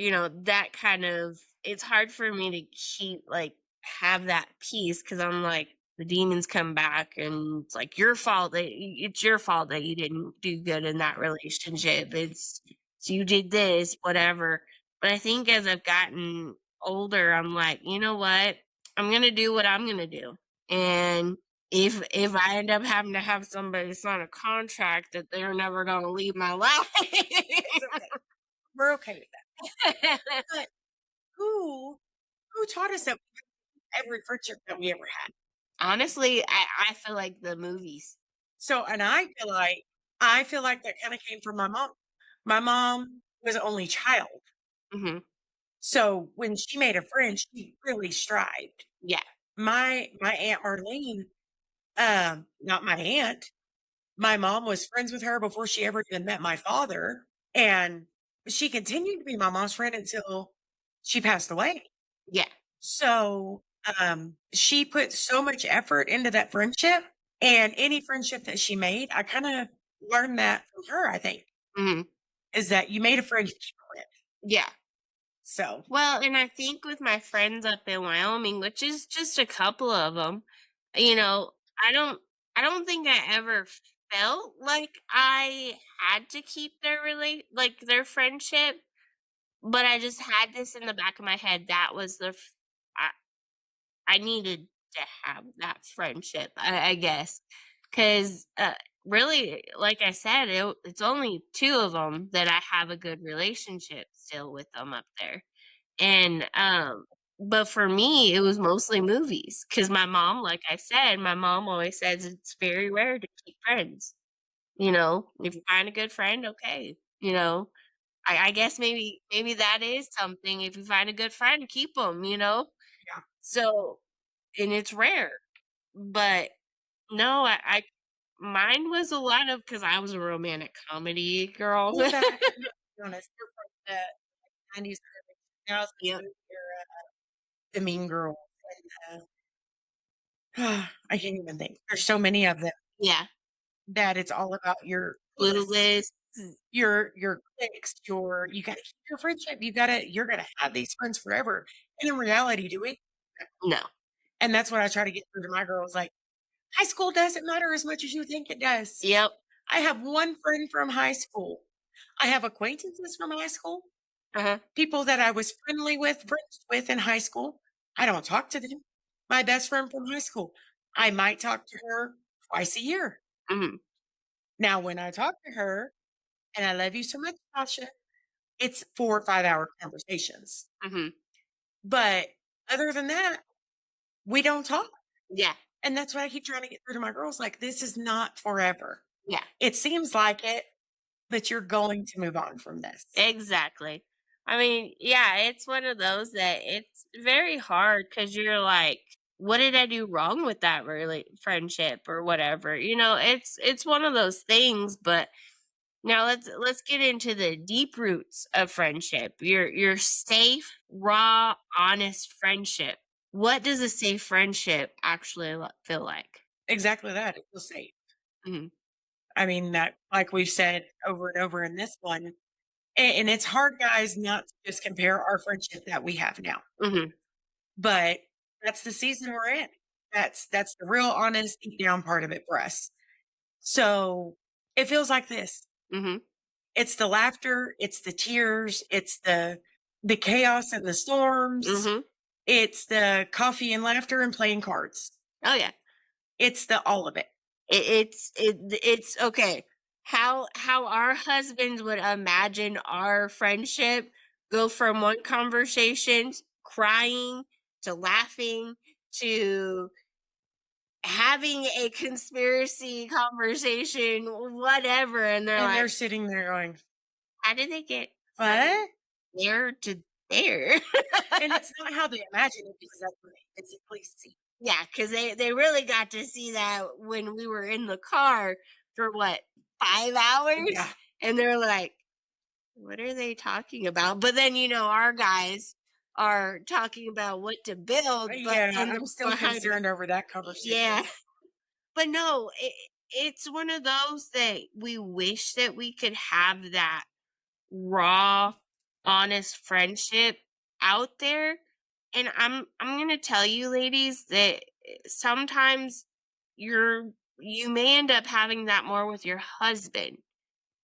that kind of, it's hard for me to keep, like, have that peace because I'm like, the demons come back and it's like it's your fault that you didn't do good in that relationship. It's you did this, whatever. But I think as I've gotten older, I'm like, you know what? I'm gonna do what I'm gonna do. And if I end up having to have somebody sign a contract that they're never gonna leave my life. It's okay. We're okay with that. But who taught us that every friendship that we ever had? Honestly, I feel like the movies. So, and I feel like that kind of came from my mom. My mom was an only child. Hmm. So when she made a friend, she really strived. Yeah. My Aunt Marlene, not my aunt, my mom was friends with her before she ever even met my father. And she continued to be my mom's friend until she passed away. Yeah. So, she put so much effort into that friendship, and any friendship that she made, I kinda learned that from her, I think, Mhm. is that you made a friend, you keep a friend. Yeah. So, Well, and I think with my friends up in Wyoming, which is just a couple of them, you know, I don't I don't think I ever felt like I had to keep their friendship, but I just had this in the back of my head that was I, I needed to have that friendship, I guess. Cuz really, like I said, it's only two of them that I have a good relationship still with them up there. And, but for me, it was mostly movies because my mom, like I said, my mom always says it's very rare to keep friends. You know, if you find a good friend, okay. You know, I guess maybe that is something. If you find a good friend, keep them. You know, yeah. so and it's rare, but no, I mine was a lot of because I was a romantic comedy girl. Well, that and let's be honest, you're from the '90s, early 2000s Yep. movie era, the Mean Girls, and, I can't even think. There's so many of them Yeah. that it's all about your cliques, Clueless. your cliques, you gotta keep your friendship, you're gonna have these friends forever, and in reality, do we? No. And that's what I try to get through to my girls, like, high school doesn't matter as much as you think it does. Yep. I have one friend from high school. I have acquaintances from high school, Uh huh. people that I was friends with in high school. I don't talk to them. My best friend from high school, I might talk to her twice a year. Hmm. Now, when I talk to her, and I love you so much, Tasha, it's 4 or 5-hour conversations. Hmm. But other than that, we don't talk. Yeah. And that's what I keep trying to get through to my girls. Like, this is not forever. Yeah. It seems like it, but you're going to move on from this. Exactly. I mean, yeah, it's one of those that it's very hard because you're like, what did I do wrong with that really friendship or whatever? You know, it's one of those things. But now let's get into the deep roots of friendship. Your safe, raw, honest friendship. What does a safe friendship actually feel like? Exactly that. It feels safe. Hmm. I mean, that, like we've said over and over in this one, and it's hard, guys, not to just compare our friendship that we have now. Hmm. But that's the season we're in. That's the real honest deep down part of it for us. So it feels like this. Hmm. It's the laughter, it's the tears, it's the chaos and the storms, Hmm. it's the coffee and laughter and playing cards. Oh yeah. It's the all of it. It's okay. How our husbands would imagine our friendship go from one conversation crying to laughing to having a conspiracy conversation, whatever, and they're And they're like, sitting there going, "How did they get from "What?" there to there?" And it's not how they imagine it because that's what they physically see. Yeah, because they really got to see that when we were in the car for what, 5 hours, Yeah. and they're like, "What are they talking about?" But then, our guys are talking about what to build, but Yeah, in I'm still behind concerned over that conversation. yeah. But no, it's one of those that we wish that we could have that raw, honest friendship out there. And I'm gonna tell you, ladies, that sometimes you may end up having that more with your husband.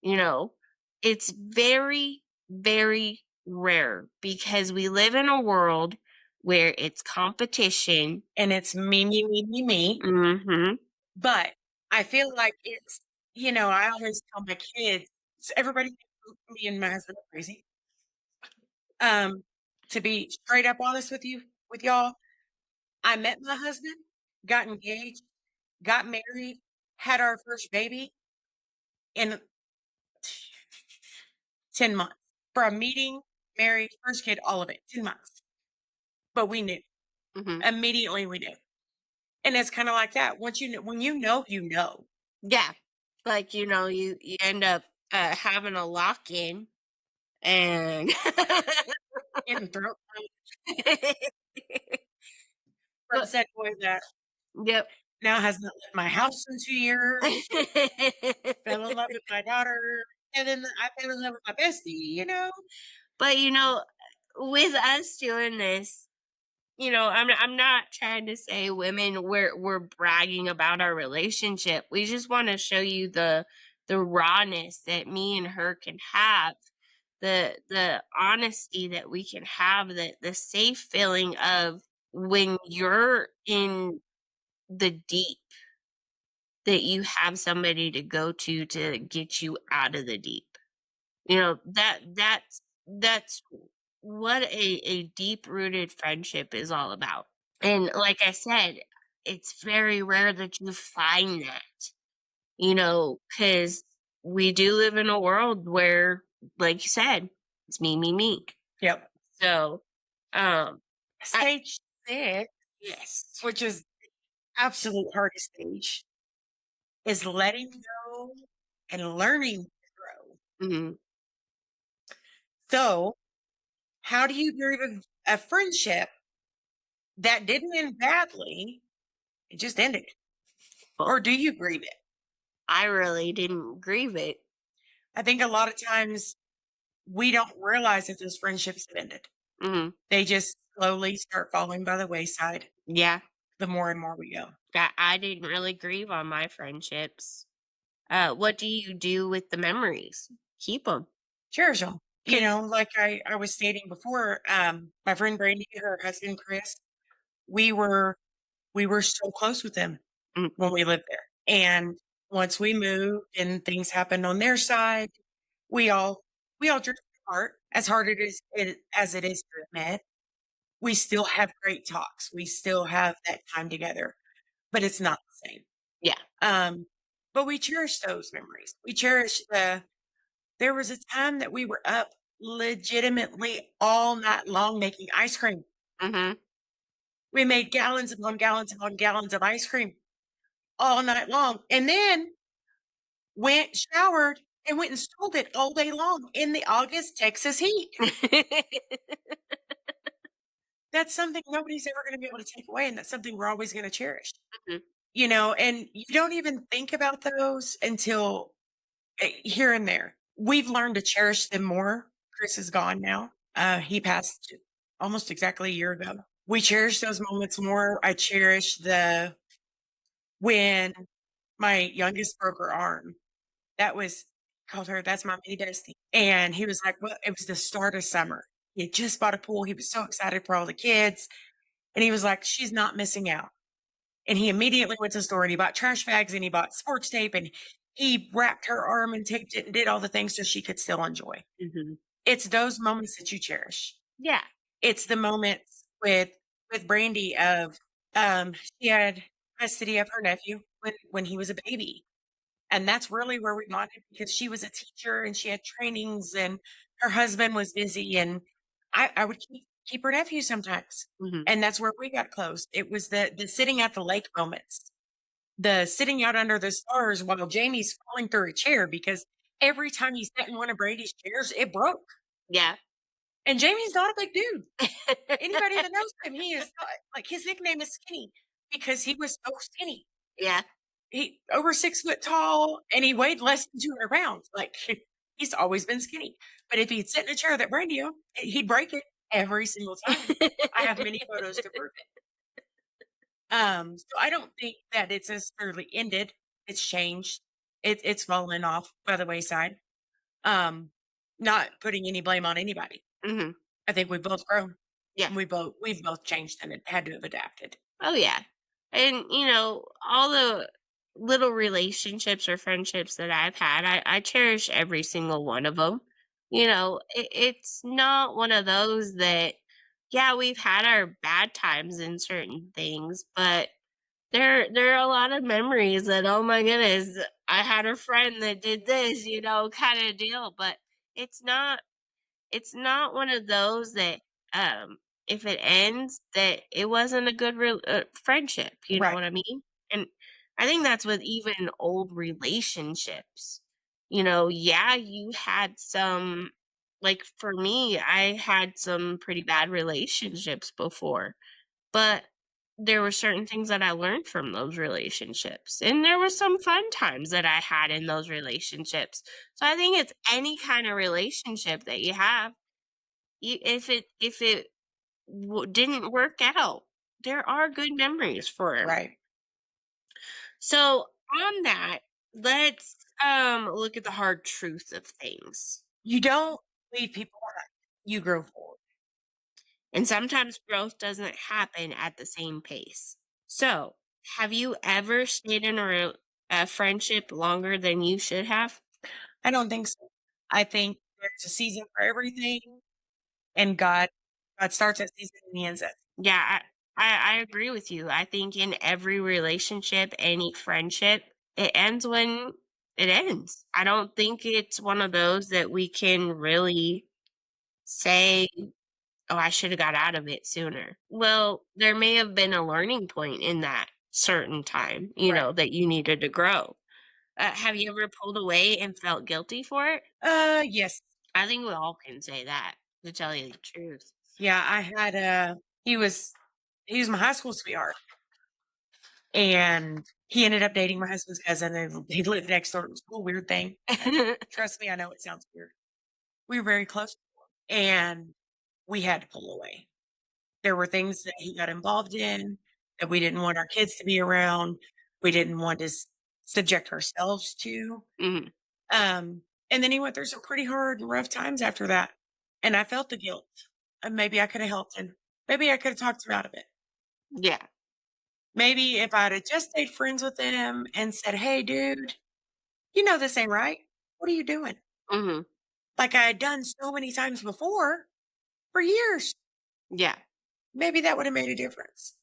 You know, it's very, very rare because we live in a world where it's competition. And it's me, me, me, me, me. Hmm. But I feel like it's, I always tell my kids, everybody thinks me and my husband are crazy. Um, to be straight up honest with y'all, I met my husband, got engaged, got married, had our first baby in 10 months. From meeting, married, first kid, all of it, 10 months. But we knew. Hmm. Immediately we knew. And it's kind of like that. Once you know, when you know, you know. Yeah, like you end up having a lock in, and getting throat from But said boy that yep. now has not left my house in 2 years, fell in love with my daughter, and then I fell in love with my bestie. But with us doing this, I'm not trying to say women we're bragging about our relationship. We just want to show you the rawness that me and her can have, the honesty that we can have, the safe feeling of when you're in the deep, that you have somebody to go to get you out of the deep. That's what a deep rooted friendship is all about. And like I said, it's very rare that you find that, because we do live in a world where, like you said, it's me, me, me. Yep. So, um, I, Stage 6, yes. which is absolute hardest stage, is letting go and learning to grow. Hmm. So, how do you grieve a friendship that didn't end badly? It just ended. Well, Or do you grieve it? I really didn't grieve it. I think a lot of times we don't realize that those friendships have ended. Hmm. They just slowly start falling by the wayside Yeah. the more and more we go. I didn't really grieve on my friendships. What do you do with the memories? Keep them. Cherish them. Cause Like I was stating before, my friend Brandy, her husband Chris, we were we were so close with them mm, when we lived there. And once we moved and things happened on their side, we all we all drifted apart. As hard as it is to admit, we still have great talks. We still have that time together, but it's not the same. yeah. Um, but we cherish those memories. We cherish there was a time that we were up legitimately all night long making ice cream. Hmm. We made gallons upon gallons upon gallons of ice cream all night long, and then went, showered, and went and sold it all day long in the August Texas heat. That's something nobody's ever gonna be able to take away, and that's something we're always gonna cherish, and you don't even think about those until, here and there. We've learned to cherish them more. Chris is gone now. He passed almost exactly a year ago. We cherish those moments more. I cherish the when my youngest broke her arm. That was called her, "That's my mini bestie." And he was like, "Well," it was the start of summer. He had just bought a pool. He was so excited for all the kids. And he was like, "She's not missing out." And he immediately went to the store and he bought trash bags and he bought sports tape and he wrapped her arm and taped it and did all the things so she could still enjoy. Hmm. It's those moments that you cherish. Yeah. It's the moments with Brandy of she had custody of her nephew when he was a baby. And that's really where we bonded because she was a teacher and she had trainings and her husband was busy and I would keep her nephew sometimes. Hmm. And that's where we got close. It was the sitting at the lake moments, the sitting out under the stars while Jamie's falling through a chair because every time he sat in one of Brady's chairs, it broke. Yeah. And Jamie's not a big dude. Anybody that knows him, he is not, like his nickname is Skinny because he was so skinny. Yeah. He over 6 foot tall and he weighed less than 200 pounds. Like he's always been skinny. But if he'd sit in a chair that Brandy owned, he'd break it every single time. I have many photos to prove it. So I don't think that it's necessarily ended. It's changed. It's fallen off by the wayside. Um, Not putting any blame on anybody. Hmm. I think we've both grown. Yeah. And we've both changed and had to have adapted. Oh yeah. And all the little relationships or friendships that I've had, I cherish every single one of them. It's not one of those that, yeah, we've had our bad times in certain things, but there are a lot of memories that, oh my goodness, I had a friend that did this, kind of deal. But it's not it's not one of those that, if it ends, that it wasn't a good friendship. You know Right. what I mean? And I think that's with even old relationships. Yeah, you had some like for me, I had some pretty bad relationships before, but there were certain things that I learned from those relationships. And there were some fun times that I had in those relationships. So I think it's any kind of relationship that you have, if it didn't work out, there are good memories for him. Right. So on that, let's look at the hard truth of things. You don't leave people behind. You grow forward. And sometimes growth doesn't happen at the same pace. So, have you ever stayed in a friendship longer than you should have? I don't think so. I think there's a season for everything, and God starts that season and He ends that. Yeah, I agree with you. I think in every relationship, any friendship, it ends when it ends. I don't think it's one of those that we can really say, "Oh, I should have got out of it sooner." Well, there may have been a learning point in that certain time, Right. that you needed to grow. Have you ever pulled away and felt guilty for it? Yes. I think we all can say that, to tell you the truth. Yeah, I had he was he was my high school sweetheart, and he ended up dating my husband's cousin, and he lived next door to school. Weird thing. Trust me, I know it sounds weird. We were very close, and we had to pull away. There were things that he got involved in that we didn't want our kids to be around. We didn't want to subject ourselves to. Mhm. And then he went through some pretty hard and rough times after that. And I felt the guilt. And maybe I could have helped him. Maybe I could have talked him out of it. Yeah. Maybe if I'd have just stayed friends with him and said, "Hey, dude, you know this ain't right. What are you doing?" Mhm. Like I had done so many times before for years. Yeah. Maybe that would have made a difference.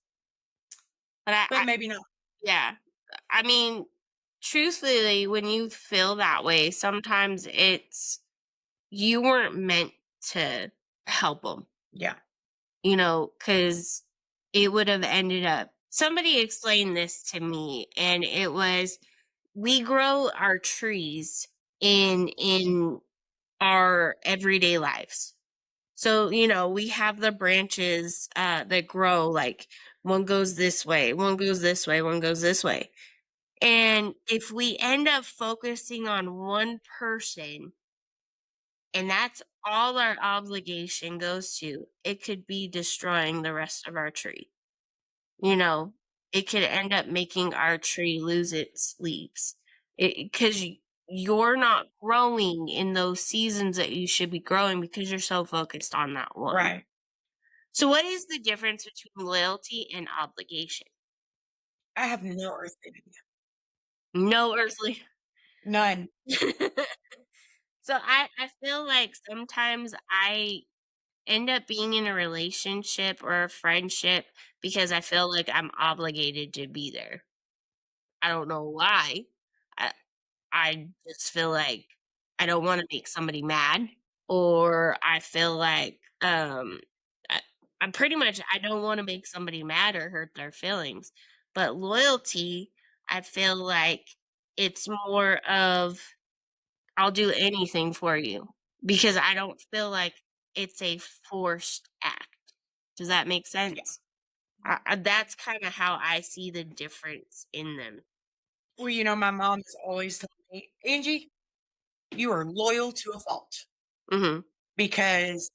But But maybe not. yeah. I mean, truthfully, when you feel that way, sometimes it's you weren't meant to help them, Yeah. because it would have ended up. Somebody explained this to me, and it was we grow our trees in our everyday lives. So, we have the branches that grow like one goes this way, one goes this way, one goes this way. And if we end up focusing on one person and that's all our obligation goes to, it could be destroying the rest of our tree. You know, it could end up making our tree lose its leaves because you're not growing in those seasons that you should be growing because you're so focused on that one. Right. So, what is the difference between loyalty and obligation? I have no earthly idea. No earthly. None. So, I feel like sometimes I end up being in a relationship or a friendship because I feel like I'm obligated to be there. I don't know why. I I just feel like I don't wanna make somebody mad, or I feel like, I I'm pretty much I don't wanna make somebody mad or hurt their feelings. But loyalty, I feel like it's more of, "I'll do anything for you," because I don't feel like it's a forced act. Does that make Yeah. sense? That's kinda how I see the difference in them. Well, my mom's always told me, "Angie, you are loyal to a fault." Mhm. Because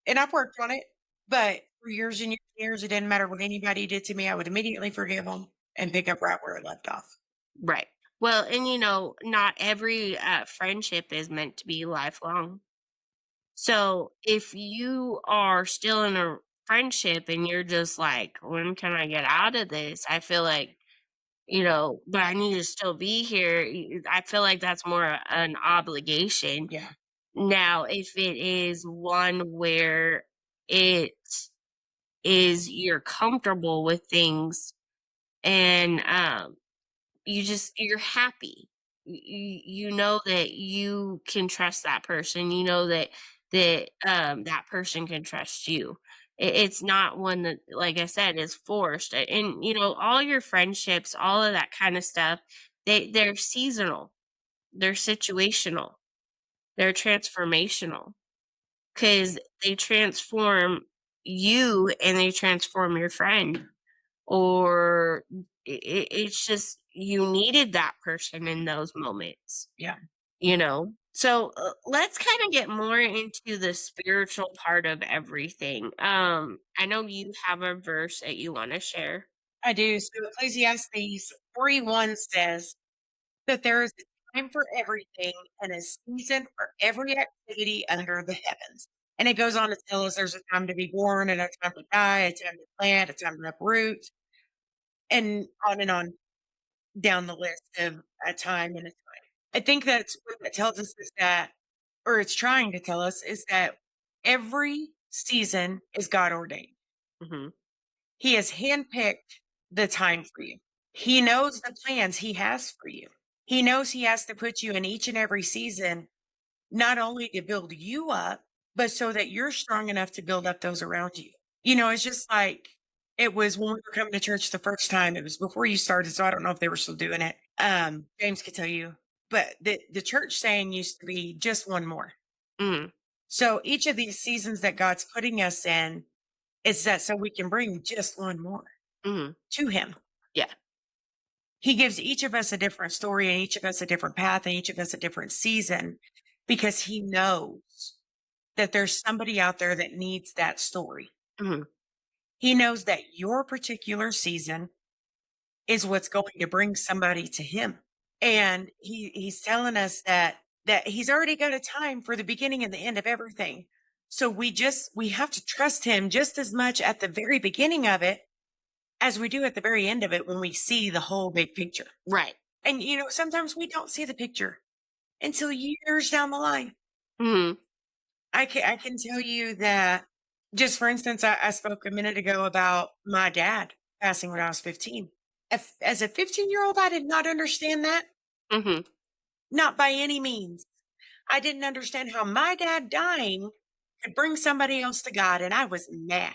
and I've worked on it, but for years and years and years, it didn't matter what anybody did to me, I would immediately forgive them and pick up right where I left off. Right. Well, and not every friendship is meant to be lifelong. So if you are still in a friendship and you're just like, when can I get out of this? I feel like, but I need to still be here. I feel like that's more an obligation. Yeah. Now, if it is one where it is you're comfortable with things and you're happy. You know that you can trust that person. You know that person can trust you. It's not one that, like I said, is forced. And all your friendships, all of that kind of stuff, they're seasonal. They're situational. They're transformational. because they transform you and they transform your friend. Or it's just you needed that person in those moments, Yeah, you know? So let's kind of get more into the spiritual part of everything. I know you have a verse that you want to share. I do. So Ecclesiastes 3:1 says that there is a time for everything and a season for every activity under the heavens. And it goes on to tell us there's a time to be born and a time to die, a time to plant, a time to uproot, and on down the list of a time and a time. I think that's what that tells us is that, or it's trying to tell us, is that every season is God ordained. Hmm. He has handpicked the time for you. He knows the plans he has for you. He knows he has to put you in each and every season, not only to build you up, but so that you're strong enough to build up those around you. It's just like it was when we were coming to church the first time. It was before you started, so I don't know if they were still doing it. James could tell you, but the church saying used to be just one more. Hmm. So each of these seasons that God's putting us in is that so we can bring just one more Hmm. to Him. Yeah. He gives each of us a different story and each of us a different path and each of us a different season because He knows that there's somebody out there that needs that story. Hmm. He knows that your particular season is what's going to bring somebody to Him. And he's telling us that he's already got a time for the beginning and the end of everything. So we have to trust him just as much at the very beginning of it as we do at the very end of it when we see the whole big picture. Right. And sometimes we don't see the picture until years down the line. Hmm. I can tell you that just for instance, I spoke a minute ago about my dad passing when I was 15. As a 15-year-old, I did not understand that. Hmm. Not by any means. I didn't understand how my dad dying could bring somebody else to God, and I was mad.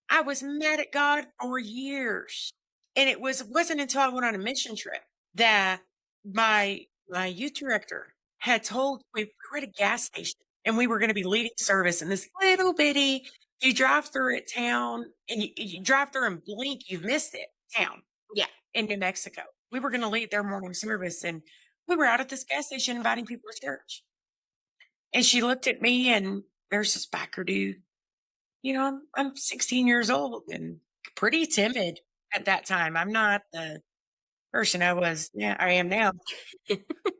I was mad at God for years. And wasn't until I went on a mission trip that my youth director had told we were at a gas station and we were going to be leading service in this little bitty, you drive through it town and you drive through and blink, you've missed it town Yeah. in New Mexico. We were going to lead their morning service and we were out at this gas station inviting people to church. And she looked at me and there's this backer dude. I'm 16 years old and pretty timid at that time. I'm not the person I am now.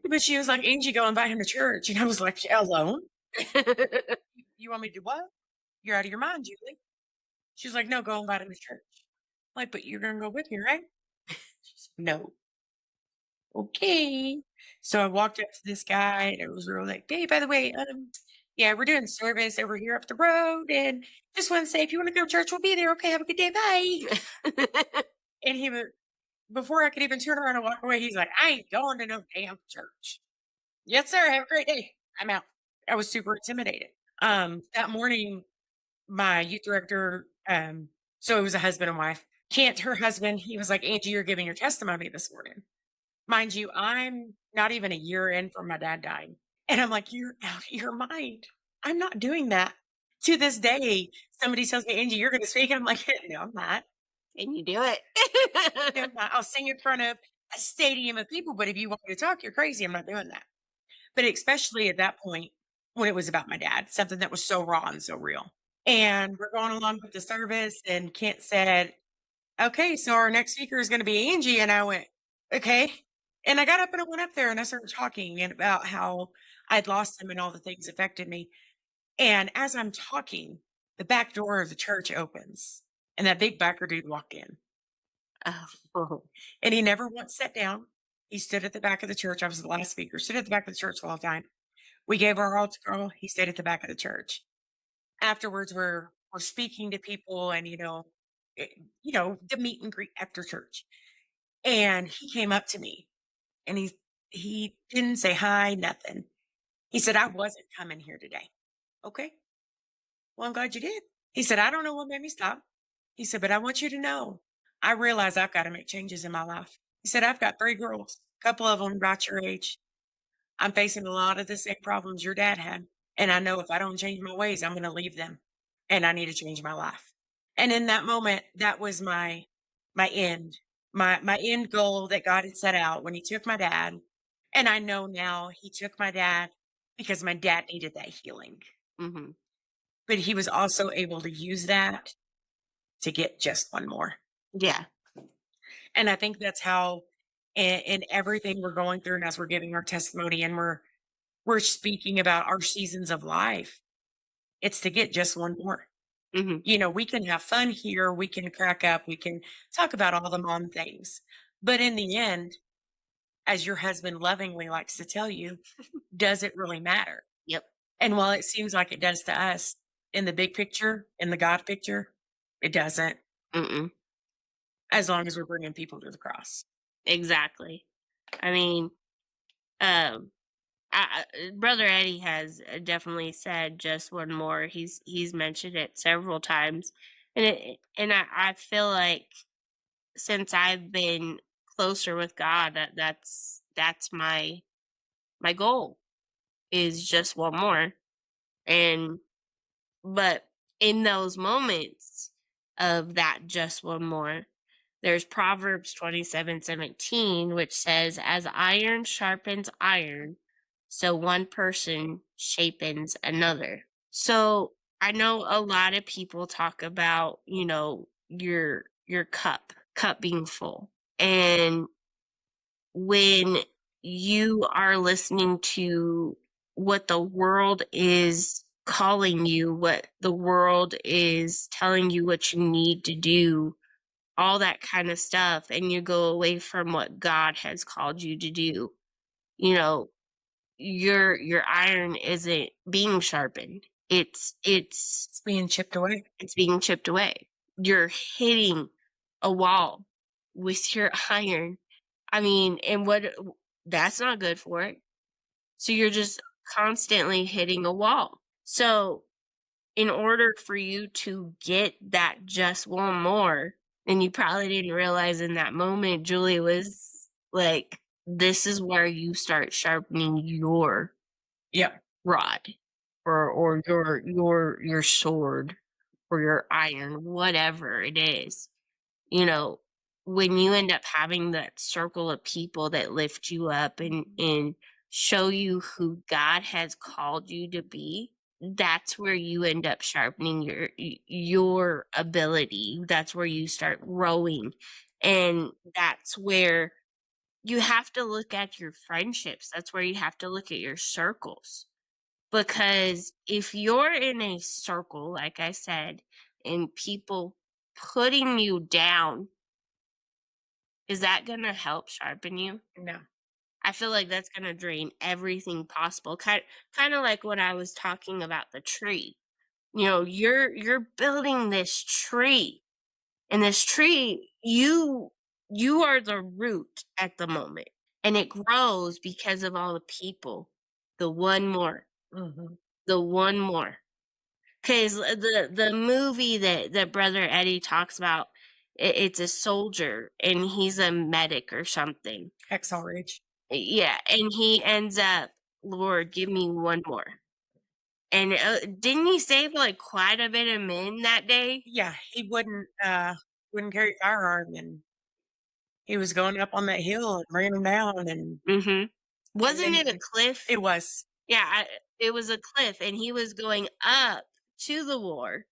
But she was like, Angie, go invite him to church. And I was like, alone? You want me to do what? You're out of your mind, Julie. She's like, no, go invite him to church. I'm like, but you're going to go with me, right? She's like, no. Okay. So I walked up to this guy and it was real like, hey, by the way, yeah, we're doing service over here up the road. And just want to say, if you want to go to church, we'll be there. Okay. Have a good day. Bye. And he was, before I could even turn around and walk away, he's like, I ain't going to no damn church. Yes, sir. Have a great day. I'm out. I was super intimidated. That morning, my youth director, so it was a husband and wife, can't her husband, he was like, Angie, you're giving your testimony this morning. Mind you, I'm not even a year in from my dad dying. And I'm like, you're out of your mind. I'm not doing that. To this day, somebody tells me, Angie, you're going to speak. And I'm like, no, I'm not. And you do it. No, I'm not. I'll sing in front of a stadium of people. But if you want me to talk, you're crazy. I'm not doing that. But especially at that point, when it was about my dad, something that was so raw and so real. And we're going along with the service. And Kent said, okay, so our next speaker is going to be Angie. And I went, okay. And I got up and I went up there and I started talking and about how I'd lost him and all the things affected me. And as I'm talking, the back door of the church opens and that big backer dude walked in. Oh. And he never once sat down. He stood at the back of the church. I was the last speaker, stood at the back of the church the whole time. We gave our altar call. He stayed at the back of the church. Afterwards, we're speaking to people and, eh, the meet and greet after church. And he came up to me and he didn't say hi, nothing. He said, I wasn't coming here today. Okay. Well, I'm glad you did. He said, I don't know what made me stop. He said, but I want you to know, I realize I've got to make changes in my life. He said, I've got 3 girls, a couple of them about your age. I'm facing a lot of the same problems your dad had. And I know if I don't change my ways, I'm going to leave them and I need to change my life. And in that moment, that was my end, my end goal that God had set out when he took my dad. And I know now he took my dad because my dad needed that healing. Mhm. But he was also able to use that to get just one more. Yeah. And I think that's how in everything we're going through and as we're giving our testimony and we're speaking about our seasons of life, it's to get just one more. Mhm. You know, we can have fun here, we can crack up, we can talk about all the mom things. But in the end, as your husband lovingly likes to tell you, does it really matter? Yep. And while it seems like it does to us in the big picture, in the God picture, it doesn't, Mm-mm. as long as we're bringing people to the cross. Exactly. I mean, um, Brother Eddie has definitely said just one more. He's mentioned it several times, and I feel like since I've been closer with God, that's my goal is just one more. And but in those moments of that just one more, there's Proverbs 27:17, which says, "As iron sharpens iron, so one person sharpens another." So I know a lot of people talk about, your cup being full. And when you are listening to what the world is calling you, what the world is telling you what you need to do, all that kind of stuff, and you go away from what God has called you to do, you know, your iron isn't being sharpened. It's being chipped away. It's being chipped away. You're hitting a wall with your iron. I mean, and what that's not good for it. So you're just constantly hitting a wall. So in order for you to get that just one more, and you probably didn't realize in that moment, Julie was like, this is where you start sharpening your Yeah. rod or your sword or your iron, whatever it is. You know, when you end up having that circle of people that lift you up and show you who God has called you to be, that's where you end up sharpening your ability. That's where you start growing. And that's where you have to look at your friendships. That's where you have to look at your circles. Because if you're in a circle, like I said, and people putting you down, is that gonna help sharpen you? No. I feel like that's gonna drain everything possible. Kinda like when I was talking about the tree. You're building this tree, and this tree, you are the root at the moment, and it grows because of all the people. The one more, Mhm. the one more. 'Cause the movie that Brother Eddie talks about, it's a soldier, and he's a medic or something. Hacksaw Ridge. Yeah, and he ends up, "Lord, give me one more." And, didn't he save, like, quite a bit of men that day? Yeah, he wouldn't carry a firearm, and he was going up on that hill and ran them down, Mhm. and Wasn't it a then cliff? it was. Yeah, it was a cliff, and he was going up to the war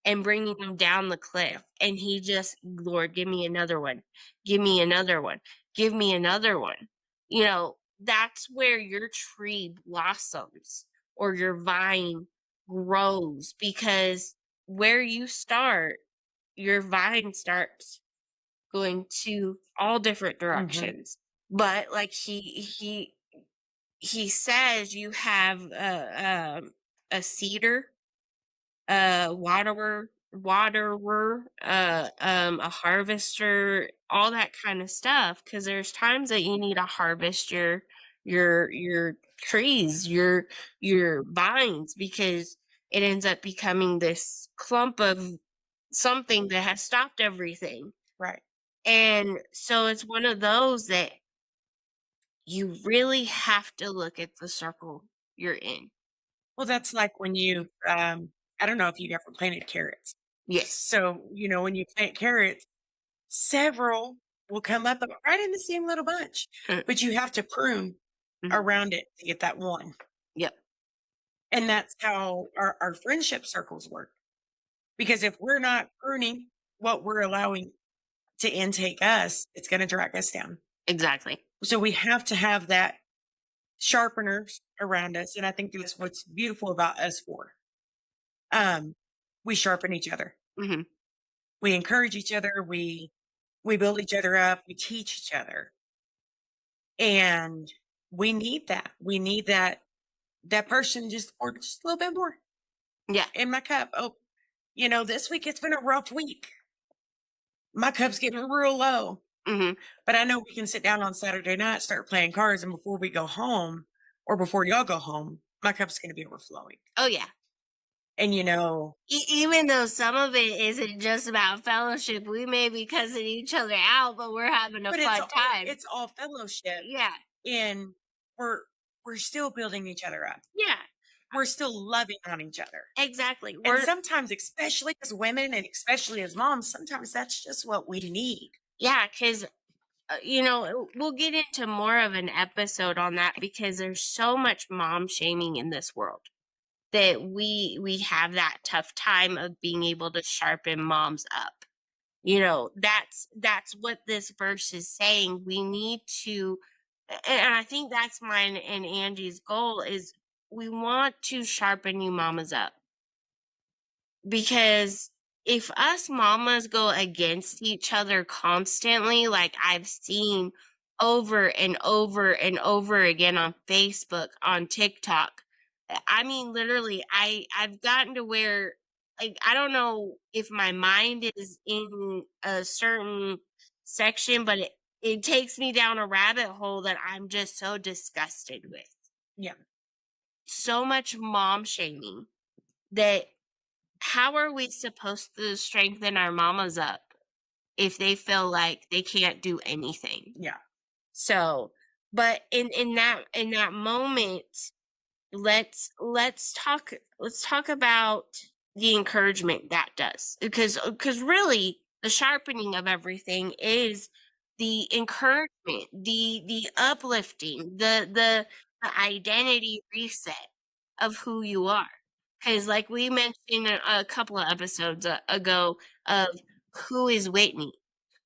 and bringing him down the cliff, and he just, "Lord, give me another one. Give me another one. Give me another one." That's where your tree blossoms or your vine grows, because where you start, your vine starts going to all different Mhm. directions. But like he says, you have a cedar, waterer, a harvester, all that kind of stuff. Because there's times that you need to harvest your trees, your vines, because it ends up becoming this clump of something that has stopped everything. Right. And so it's one of those that you really have to look at the circle you're in. Well, that's like when you, I don't know if you've ever planted carrots. Yes. So, when you plant carrots, several will come up right in the same little bunch, Mm, but you have to prune mhm. around it to get that one. Yep. And that's how our friendship circles work. Because if we're not pruning what we're allowing to intake us, it's going to drag us down. Exactly. So we have to have that sharpeners around us. And I think that's what's beautiful about us four. Um, we sharpen each other. Hmm. We encourage each other. We build each other up. We teach each other. And we need that. We need that person just or just a little bit more Yeah. in my cup. Oh, this week it's been a rough week. My cup's getting real low. Hmm. But I know we can sit down on Saturday night, start playing cards, and before we go home, or before y'all go home, my cup's gonna be overflowing. Oh yeah. And Even though some of it isn't just about fellowship, we may be cussing each other out, but we're having a but fun time. it's all fellowship, Yeah. and we're we're still building each other up. Yeah. We're still loving on each other. Exactly. And We're sometimes, especially as women and especially as moms, sometimes that's just what we need. Yeah, because we'll get into more of an episode on that because there's so much mom shaming in this world that we have that tough time of being able to sharpen moms up. That's what this verse is saying. We need to, and I think that's mine and Angie's goal is we want to sharpen you mamas up because if us mamas go against each other constantly, like I've seen over and over and over again on Facebook, on TikTok, I mean, literally, I've gotten to where, like, I don't know if my mind is in a certain section, but it takes me down a rabbit hole that I'm just so disgusted with. Yeah, So much mom shaming that how are we supposed to strengthen our mamas up if they feel like they can't do anything? yeah, So, but in that moment, let's talk about the encouragement that does because really the sharpening of everything is the encouragement, the uplifting, the identity reset of who you are. Because like we mentioned a couple of episodes ago of who is Whitney,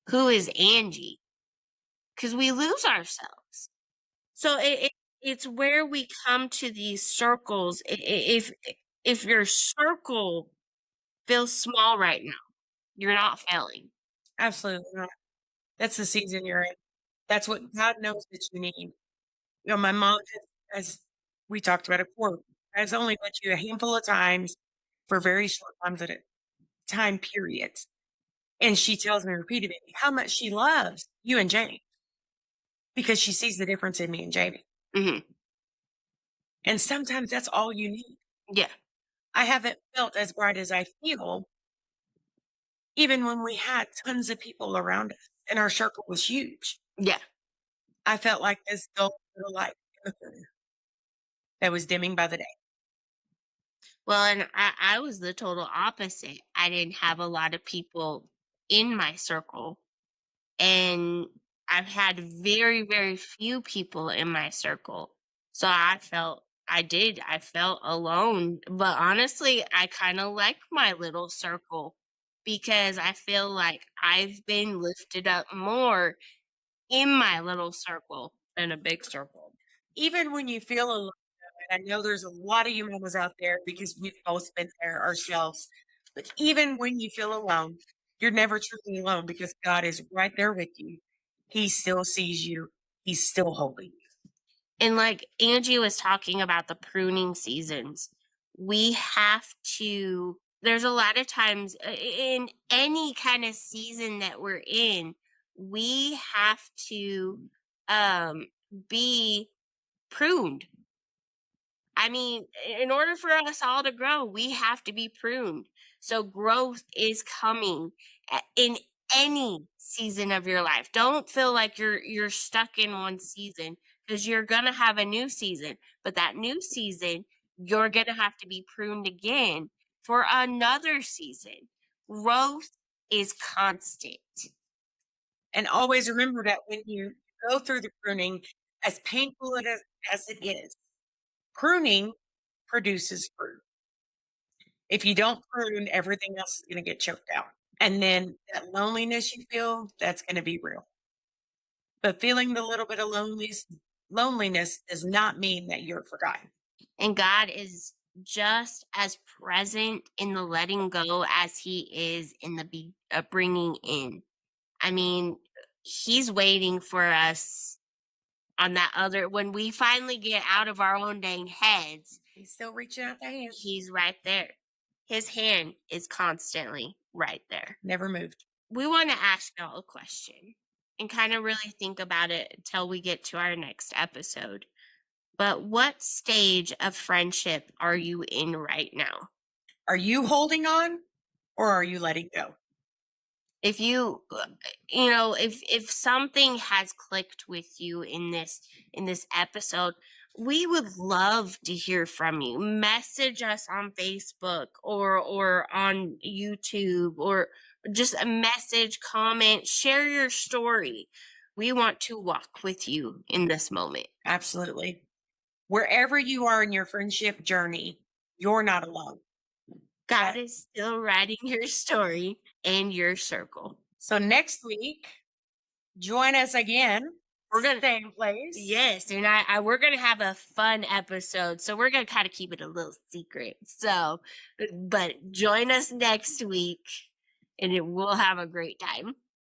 who is Angie, because we lose ourselves. So it's where we come to these circles. If your circle feels small right now, you're not failing. absolutely not. That's the season you're in. That's what God knows that you need. My mom as we talked about it before, has only met you a handful of times for very short times at a time periods. And she tells me repeatedly how much she loves you and Jamie because she sees the difference in me and Jamie. Hmm. And sometimes that's all you need. Yeah, I haven't felt as bright as I feel, even when we had tons of people around us and our circle was huge. yeah. I felt like this dull little light in the corner that was dimming by the day. Well, and I was the total opposite. I didn't have a lot of people in my circle, and I've had very, very few people in my circle. So I felt alone. But honestly, I kind of like my little circle because I feel like I've been lifted up more in my little circle than a big circle. Even when you feel alone, and I know there's a lot of you mamas out there because we've both been there ourselves. But even when you feel alone, you're never truly alone because God is right there with you. He still sees you. He's still holding you. And like Angie was talking about the pruning seasons, we have to, there's a lot of times in any kind of season that we're in, we have to um, be pruned. I mean, in order for us all to grow, we have to be pruned. So growth is coming in any season of your life. Don't feel like you're stuck in one season because you're going to have a new season, but that new season you're going to have to be pruned again for another season. Growth is constant. And always remember that when you go through the pruning, as painful as it is, pruning produces fruit. If you don't prune, everything else is going to get choked out. And then that loneliness you feel, that's going to be real. But feeling the little bit of loneliness does not mean that you're forgotten. And God is just as present in the letting go as he is in the bringing in. I mean, he's waiting for us on that other, when we finally get out of our own dang heads, He's still reaching out the hands. he's right there. His hand is constantly right there. Never moved. We want to ask y'all a question and kind of really think about it until we get to our next episode. But what stage of friendship are you in right now? Are you holding on or are you letting go? If you if something has clicked with you in this episode, we would love to hear from you. Message us on Facebook or on YouTube, or just a message, comment, share your story. We want to walk with you in this moment. Absolutely. Wherever you are in your friendship journey, you're not alone. God is still writing your story in your circle. So next week, join us again. We're gonna same place. Yes, and we're gonna have a fun episode, so we're gonna kind of keep it a little secret. So, but join us next week, and we'll have a great time.